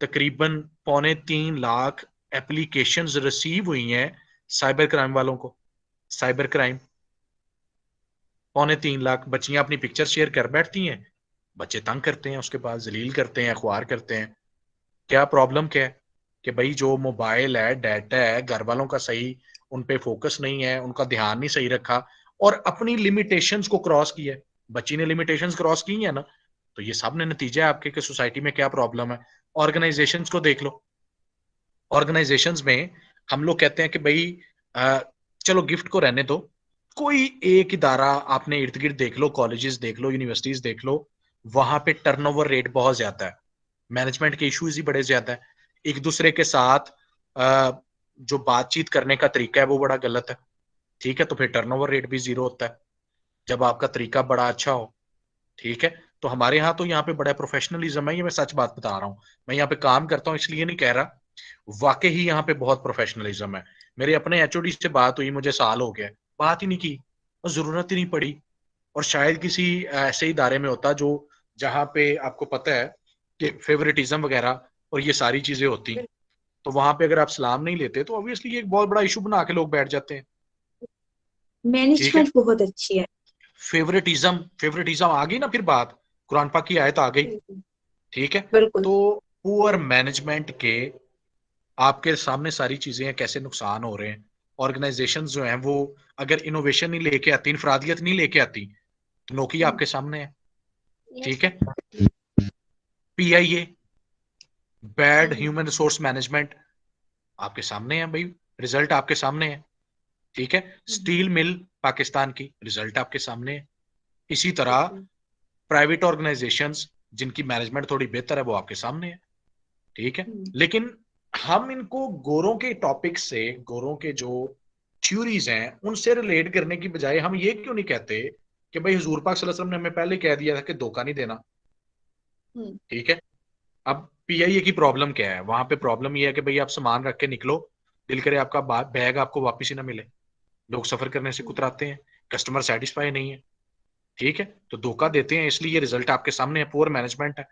S2: तकरीबन 3.25 लाख एप्लीकेशंस रिसीव हुई हैं साइबर क्राइम वालों को। साइबर क्राइम 3.25 लाख, बच्चियां अपनी पिक्चर शेयर कर बैठती हैं, बच्चे तंग करते हैं, उसके बाद जलील करते हैं, अखबार करते हैं। क्या प्रॉब्लम क्या है कि भाई जो मोबाइल है, डाटा है, घर वालों का सही उन पे फोकस नहीं है, उनका ध्यान नहीं सही रखा और अपनी लिमिटेशंस को क्रॉस किया है। बच्ची ने लिमिटेशंस क्रॉस की है ना, तो ये सब ने नतीजे आपके कि सोसाइटी में क्या प्रॉब्लम है। ऑर्गेनाइजेशंस को देख लो, ऑर्गेनाइजेशंस में हम लोग कहते हैं कि भाई चलो गिफ्ट को रहने दो, कोई एक इदारा आपने इर्द गिर्द देख लो, कॉलेजेस देख लो, यूनिवर्सिटीज देख लो, वहां पे टर्नओवर रेट बहुत ज्यादा है, मैनेजमेंट के इश्यूज ही बड़े ज्यादा है, एक दूसरे के साथ जो बातचीत करने का तरीका है वो बड़ा गलत है, ठीक है। तो फिर टर्नओवर रेट भी जीरो होता है जब आपका तरीका बड़ा अच्छा हो, ठीक है। तो हमारे यहाँ तो यहाँ पे बड़ा प्रोफेशनलिज्म है, ये मैं सच बात बता रहा हूँ, मैं यहाँ पे काम करता हूँ इसलिए नहीं कह रहा, वाकई ही यहाँ पे बहुत प्रोफेशनलिज्म है। मेरे अपने एचओडी से बात हुई, मुझे साल हो गया, बात ही नहीं की और जरूरत ही नहीं पड़ी। और शायद किसी ऐसे इदारे में होता जो जहाँ पे आपको पता है कि फेवरेटिज्म वगैरह और ये सारी चीजें होती, तो वहां पे अगर आप सलाम नहीं लेते तो ऑब्वियसली ये एक बहुत बड़ा इशू बना के लोग बैठ जाते हैं, ठीक है।
S1: मैनेजमेंट बहुत अच्छी है।
S2: फेवरेटिज्म, फेवरेटिज्म आ गई ना, फिर बात कुरान पाक की आयत आ गई, ठीक है।
S1: बिल्कुल।
S2: तो पुअर मैनेजमेंट के आपके सामने सारी चीजें हैं, कैसे नुकसान हो रहे हैं। ऑर्गेनाइजेशंस जो हैं वो अगर इनोवेशन नहीं लेके आती, इनफरादियत नहीं लेके आती, नोकिया आपके सामने है, ठीक है। PIA, bad human resource management, आपके सामने है भाई, रिजल्ट आपके सामने है, ठीक है। स्टील मिल पाकिस्तान की, रिजल्ट आपके सामने है। इसी तरह प्राइवेट ऑर्गेनाइजेशंस जिनकी मैनेजमेंट थोड़ी बेहतर है वो आपके सामने है, ठीक है। लेकिन हम इनको गोरों के टॉपिक से, गोरों के जो थ्योरीज हैं उनसे रिलेट करने की बजाय हम ये क्यों नहीं कहते कि भाई हुजूर पाक सल्लल्लाहु अलैहि वसल्लम ने हमें पहले कह दिया था कि धोखा नहीं देना, ठीक है। अब PIA की प्रॉब्लम क्या है, वहां पे प्रॉब्लम ये है कि भाई आप सामान रख के निकलो, दिल करे आपका बैग आपको वापस ही ना मिले, लोग सफर करने से कुतराते हैं, कस्टमर सेटिस्फाई नहीं है, ठीक है। तो धोखा देते हैं, इसलिए ये रिजल्ट आपके सामने है, पुअर मैनेजमेंट है।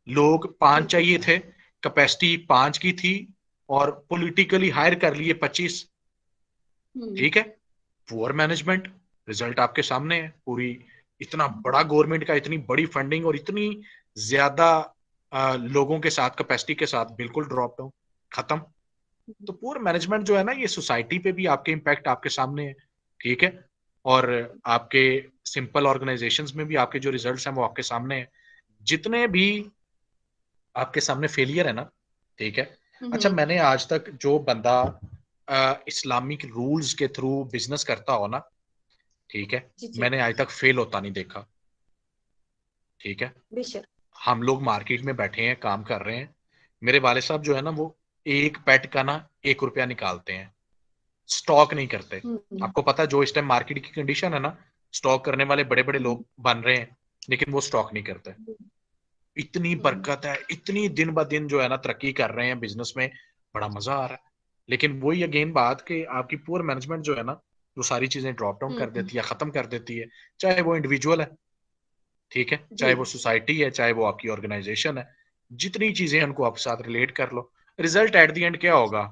S2: लोग 5 चाहिए थे, कैपेसिटी 5 की थी और पॉलिटिकली हायर कर लिए 25, ठीक है। पुअर मैनेजमेंट, रिजल्ट आपके सामने है। पूरी इतना बड़ा गवर्नमेंट का, इतनी बड़ी फंडिंग और इतनी ज्यादा लोगों के साथ, कैपेसिटी के साथ, बिल्कुल ड्रॉप डाउन, खत्म। तो पुअर मैनेजमेंट जो है ना, ये सोसाइटी पे भी आपके इम्पैक्ट आपके सामने है, ठीक है। और आपके सिंपल ऑर्गेनाइजेशंस में भी आपके जो रिजल्ट्स हैं वो आपके सामने है। जितने भी आपके सामने फेलियर है ना, ठीक है। अच्छा, मैंने आज तक जो बंदा इस्लामिक रूल्स के थ्रू बिजनेस करता हो ना, ठीक है, मैंने आज तक फेल होता नहीं देखा, ठीक है। हम लोग मार्केट में बैठे हैं, काम कर रहे हैं, मेरे वाले साहब जो है ना वो एक पेट का ना 1 रुपया निकालते हैं, स्टॉक नहीं करते। आपको पता है जो इस टाइम मार्केट की कंडीशन है ना, स्टॉक करने वाले बड़े बड़े लोग बन रहे हैं, लेकिन वो स्टॉक नहीं करते। इतनी बरकत है, इतनी दिन ब दिन जो है ना तरक्की कर रहे हैं बिजनेस में, बड़ा मजा आ रहा है। लेकिन वही अगेन बात कि आपकी पुअर मैनेजमेंट जो है ना, वो सारी चीजें ड्रॉप डाउन कर देती है, खत्म कर देती है, चाहे वो इंडिविजुअल है, ठीक है, चाहे वो सोसाइटी है, चाहे वो आपकी ऑर्गेनाइजेशन है। जितनी चीजें हैं उनको आपके साथ रिलेट कर लो, रिजल्ट एट द एंड क्या होगा,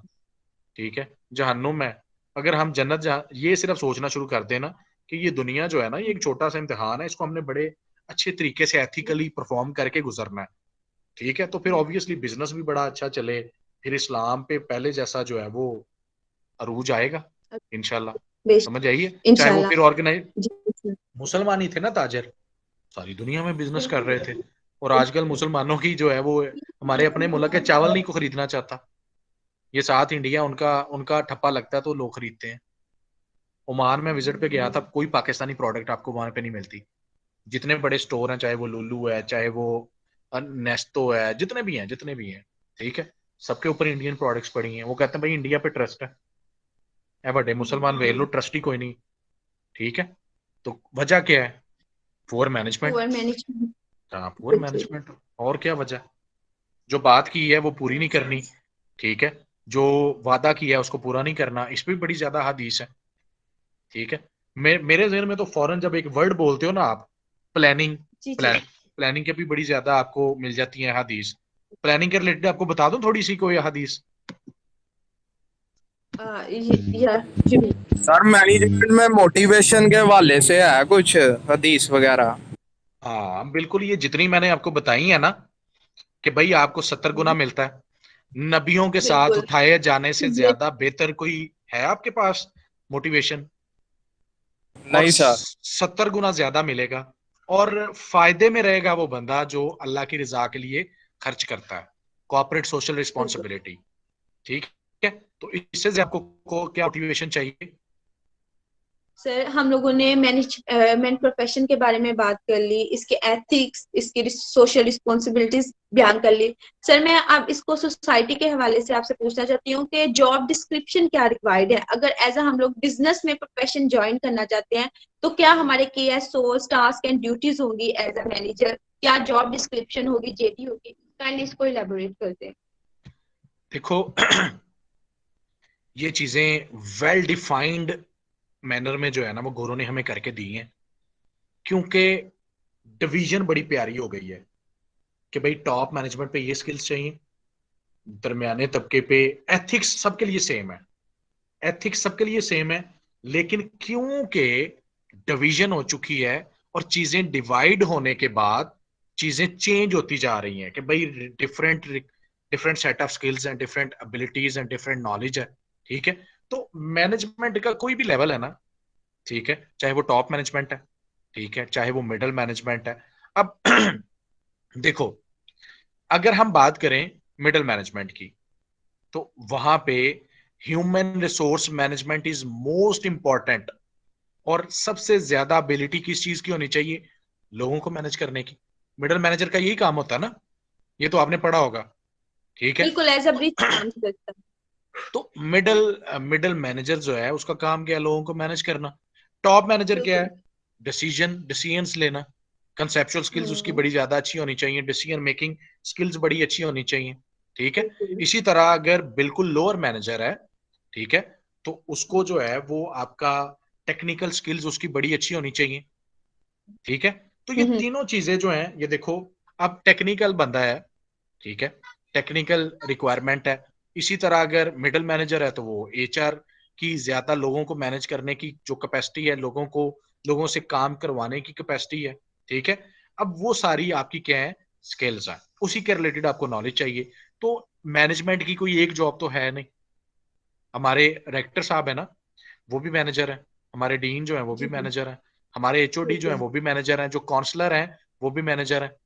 S2: ठीक है, जहन्नुम है। अगर हम जन्नत ये सिर्फ सोचना शुरू कर देना कि ये दुनिया जो है ना, ये एक छोटा सा इम्तिहान है, इसको हमने बड़े अच्छे तरीके से एथिकली परफॉर्म करके गुजरना है, ठीक है, तो फिर ऑब्वियसली बिजनेस भी बड़ा अच्छा चले, फिर इस्लाम पे पहले जैसा जो है वो अरूज आएगा इंशाल्लाह। समझ आइए, चाहे वो फिर ऑर्गेनाइज मुसलमान ही थे ना ताजर, सारी दुनिया में बिजनेस कर रहे थे। और आजकल मुसलमानों की जो है वो हमारे अपने मुल्क के चावल नहीं को खरीदना चाहता, ये साथ इंडिया उनका उनका ठप्पा लगता है तो लोग खरीदते हैं। ओमान में विजिट पे गया था, कोई पाकिस्तानी प्रोडक्ट आपको वहां पे नहीं मिलती। जितने बड़े स्टोर हैं, चाहे वो लुलू है, चाहे वो नेस्टो है, जितने भी हैं, ठीक है, सबके ऊपर इंडियन प्रोडक्ट्स पड़ी हैं। वो कहते हैं भाई इंडिया पे ट्रस्ट है, बड़े मुसलमान वेख लो, ट्रस्ट ही कोई नहीं, ठीक है। तो वजह क्या है, पुअर मैनेजमेंट। हाँ, पुअर मैनेजमेंट, और क्या वजह, जो बात की है वो पूरी नहीं करनी, ठीक है, जो वादा किया है उसको पूरा नहीं करना, इस पे भी बड़ी ज्यादा हदीस है, ठीक है। मेरे जहन में तो फौरन जब एक वर्ड बोलते हो ना आप, प्लानिंग, प्लानिंग के भी बड़ी ज्यादा आपको मिल जाती है हदीस। प्लानिंग के रिलेटेड आपको बता दूं थोड़ी सी कोई हदीस।
S3: सर मैनेजमेंट में मोटिवेशन के हवाले से है कुछ हदीस वगैरह?
S2: हाँ बिल्कुल, ये जितनी मैंने आपको बताई है ना, कि भाई आपको 70 गुना मिलता है, नबियों के साथ उठाए जाने से ज्यादा बेहतर कोई है आपके पास मोटिवेशन, और
S3: नहीं सर।
S2: 70 गुना ज्यादा मिलेगा, और फायदे में रहेगा वो बंदा जो अल्लाह की रजा के लिए खर्च करता है, कॉर्पोरेट सोशल रिस्पॉन्सिबिलिटी, ठीक है। तो इससे ज्यादा आपको क्या मोटिवेशन चाहिए।
S1: सर, हम लोगों ने मैनेजमेंट प्रोफेशन के बारे में बात कर ली, इसके एथिक्स, इसकी सोशल रिस्पॉन्सिबिलिटीज बयान कर ली। सर, मैं अब इसको सोसाइटी के हवाले से आपसे पूछना चाहती हूँ कि जॉब डिस्क्रिप्शन क्या रिक्वायर्ड है, अगर एज हम लोग बिजनेस में प्रोफेशन ज्वाइन करना चाहते हैं तो क्या हमारे KSOs, टास्क एंड ड्यूटीज होंगी एज अ मैनेजर, क्या जॉब डिस्क्रिप्शन होगी, JD होगी, काइंडली इसको इलेबोरेट करते हैं।
S2: देखो ये चीजें वेल डिफाइंड मैनर में जो है ना वो गोरों ने हमें करके दी हैं, क्योंकि डिवीजन बड़ी प्यारी हो गई है कि भाई टॉप मैनेजमेंट पे ये स्किल्स चाहिए, दरमियाने तबके पे एथिक्स सबके लिए सेम है, एथिक्स सबके लिए सेम है, लेकिन क्योंकि डिवीजन हो चुकी है और चीजें डिवाइड होने के बाद चीजें चेंज होती जा रही हैं कि भाई different different set of skills and different abilities and different knowledge है, ठीक है। तो मैनेजमेंट का कोई भी लेवल है ना, ठीक है, चाहे वो टॉप मैनेजमेंट है, ठीक है, चाहे वो मिडल मैनेजमेंट है। अब देखो, अगर हम बात करें मिडल मैनेजमेंट की, तो वहां पे human resource management is most important. और सबसे ज्यादा एबिलिटी किस चीज की होनी चाहिए? लोगों को मैनेज करने की। मिडल मैनेजर का यही काम होता है ना, ये तो आपने पढ़ा होगा। ठीक है,
S1: बिल्कुल एज अ ब्रिज काम करता है।
S2: तो मिडल मिडल मैनेजर जो है उसका काम क्या है? लोगों को मैनेज करना। टॉप मैनेजर क्या
S1: बिल्कुल।
S2: है? डिसीजंस लेना। कंसेप्चुअल स्किल्स उसकी
S1: हम्म।
S2: बड़ी ज्यादा अच्छी होनी चाहिए, डिसीजन मेकिंग स्किल्स बड़ी अच्छी होनी चाहिए। ठीक है,
S1: बिल्कुल।
S2: इसी तरह अगर बिल्कुल लोअर मैनेजर है, ठीक है, तो उसको जो है वो आपका टेक्निकल स्किल्स उसकी बड़ी अच्छी होनी चाहिए। ठीक है, तो ये
S1: हम्म।
S2: तीनों चीजें जो हैं, ये देखो, अब टेक्निकल बंदा है, ठीक है, टेक्निकल रिक्वायरमेंट है। इसी तरह अगर मिडिल मैनेजर है तो वो एचआर की ज्यादा लोगों को मैनेज करने की जो कैपेसिटी है, लोगों से काम करवाने की कैपेसिटी है। ठीक है, अब वो सारी आपकी क्या है? स्किल्स है, उसी के रिलेटेड आपको नॉलेज चाहिए। तो मैनेजमेंट की कोई एक जॉब तो है नहीं। हमारे रेक्टर साहब है ना, वो भी मैनेजर है। हमारे डीन जो है वो भी
S1: जी जी।
S2: मैनेजर है। हमारे एचओडी जो है
S1: बिल्कुल।
S2: वो भी मैनेजर है। जो काउंसलर है वो भी मैनेजर है।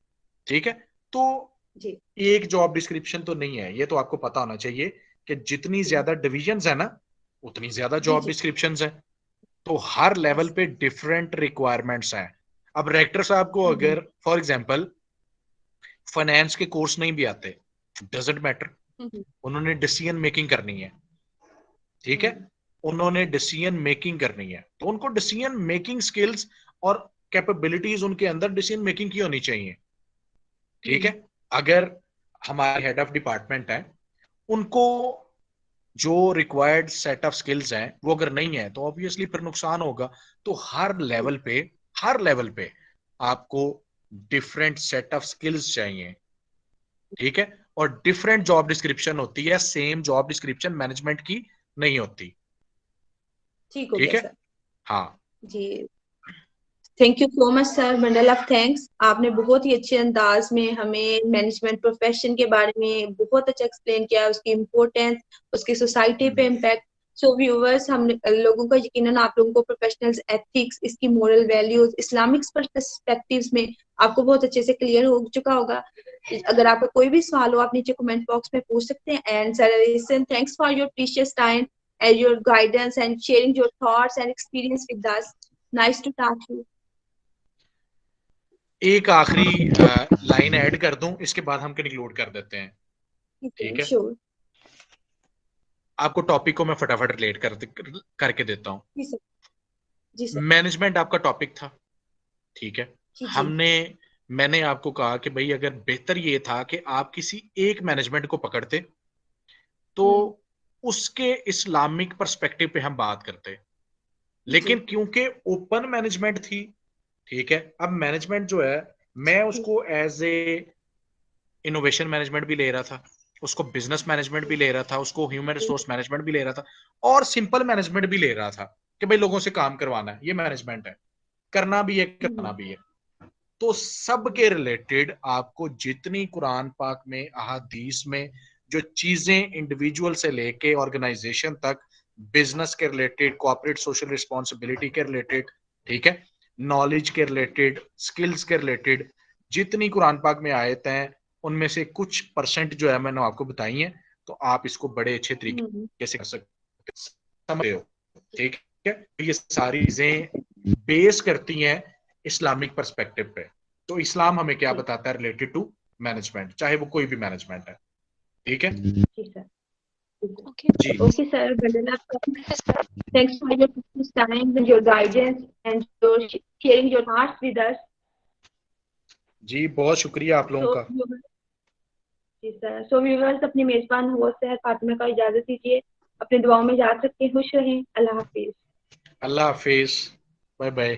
S2: ठीक है, तो
S1: जी
S2: एक जॉब डिस्क्रिप्शन तो नहीं है, ये तो आपको पता होना चाहिए कि जितनी
S1: जी
S2: ज्यादा डिविजन्स है ना, उतनी ज्यादा
S1: जी
S2: जॉब
S1: जी।
S2: डिस्क्रिप्शंस है। तो हर लेवल
S1: यस।
S2: पे डिफरेंट रिक्वायरमेंट्स हैं। अब रेक्टर साहब को अगर फॉर एग्जांपल फाइनेंस के कोर्स नहीं भी आते, डजंट मैटर,
S1: हम्म।
S2: उन्होंने डिसीजन मेकिंग करनी है। ठीक है,
S1: हम्म।
S2: उन्होंने डिसीजन मेकिंग करनी है, तो उनको डिसीजन मेकिंग स्किल्स और कैपेबिलिटीज उनके अंदर डिसीजन मेकिंग की होनी चाहिए। ठीक है, अगर हमारे हेड ऑफ डिपार्टमेंट है, उनको जो रिक्वायर्ड सेट ऑफ स्किल्स हैं वो अगर नहीं है, तो ऑब्वियसली फिर नुकसान होगा। तो हर लेवल पे आपको डिफरेंट सेट ऑफ स्किल्स चाहिए। ठीक है, और डिफरेंट जॉब डिस्क्रिप्शन होती है, सेम जॉब डिस्क्रिप्शन मैनेजमेंट की नहीं होती।
S1: ठीक हो
S2: ठीक
S1: गया
S2: है,
S1: सर।
S2: हाँ।
S1: जी। Thank you so much sir, bundle of thanks. आपने बहुत ही अच्छे अंदाज में हमें मैनेजमेंट प्रोफेशन के बारे में बहुत अच्छा एक्सप्लेन किया, उसकी इम्पोर्टेंस, उसकी सोसाइटी पे इम्पैक्ट। सो व्यूअर्स, हम लोगों का यकीनन आप लोगों को प्रोफेशनल एथिक्स, इसकी मोरल वैल्यूज, इस्लामिक पर्सपेक्टिव्स में आपको बहुत अच्छे से क्लियर हो चुका होगा। अगर आपका कोई भी सवाल हो, आप नीचे कमेंट बॉक्स में पूछ सकते हैं। And sir, thanks for your precious time and your guidance and sharing your thoughts and experience with us. Nice to talk to you.
S2: एक आखिरी लाइन ऐड कर दूं, इसके बाद हम कंक्लूड कर देते हैं। ठीक है,
S1: Sure.
S2: आपको टॉपिक को मैं फटाफट रिलेट करके देता हूं।
S1: जी सर। जी सर।
S2: मैनेजमेंट आपका टॉपिक था, ठीक है।
S1: जी जी।
S2: हमने मैंने आपको कहा कि भाई अगर बेहतर ये था कि आप किसी एक मैनेजमेंट को पकड़ते, तो उसके इस्लामिक पर्सपेक्टिव पे हम बात करते।
S1: जी
S2: लेकिन क्योंकि ओपन मैनेजमेंट थी, ठीक है, अब मैनेजमेंट जो है, मैं उसको एज ए इनोवेशन मैनेजमेंट भी ले रहा था, उसको बिजनेस मैनेजमेंट भी ले रहा था, उसको ह्यूमन रिसोर्स मैनेजमेंट भी ले रहा था, और सिंपल मैनेजमेंट भी ले रहा था कि भाई लोगों से काम करवाना है, ये मैनेजमेंट है, करना भी है कराना भी है। तो सब के रिलेटेड आपको जितनी कुरान पाक में, अहादीस में जो चीजें इंडिविजुअल से लेके ऑर्गेनाइजेशन तक, बिजनेस के रिलेटेड, कॉर्पोरेट सोशल रिस्पॉन्सिबिलिटी के रिलेटेड, ठीक है, नॉलेज के रिलेटेड, स्किल्स के रिलेटेड, जितनी कुरान पाक में आयत हैं, उनमें से कुछ परसेंट जो है मैंने आपको बताई हैं। तो आप इसको बड़े अच्छे तरीके से कर सकते, समझते हो। ठीक है, ये सारी चीजें बेस करती हैं इस्लामिक पर्सपेक्टिव पे। तो इस्लाम हमें क्या बताता है रिलेटेड टू मैनेजमेंट, चाहे वो कोई भी मैनेजमेंट है। ठीक है
S1: जी sir.
S4: Okay.
S2: Ji.
S1: Okay sir, Vandana, thanks for your precious time and your guidance and your sharing your hearts with us.
S2: जी, बहुत शुक्रिया आप लोगों
S1: So
S2: का।
S1: जी सर, सो व्यूअर्स, अपनी मेजबान होस्ट है फातिमा का इजाजत दीजिए। अपने दुआओं में याद रखें, खुश रहें। अल्लाह हाफिज।
S2: अल्लाह हाफिज, बाय बाय।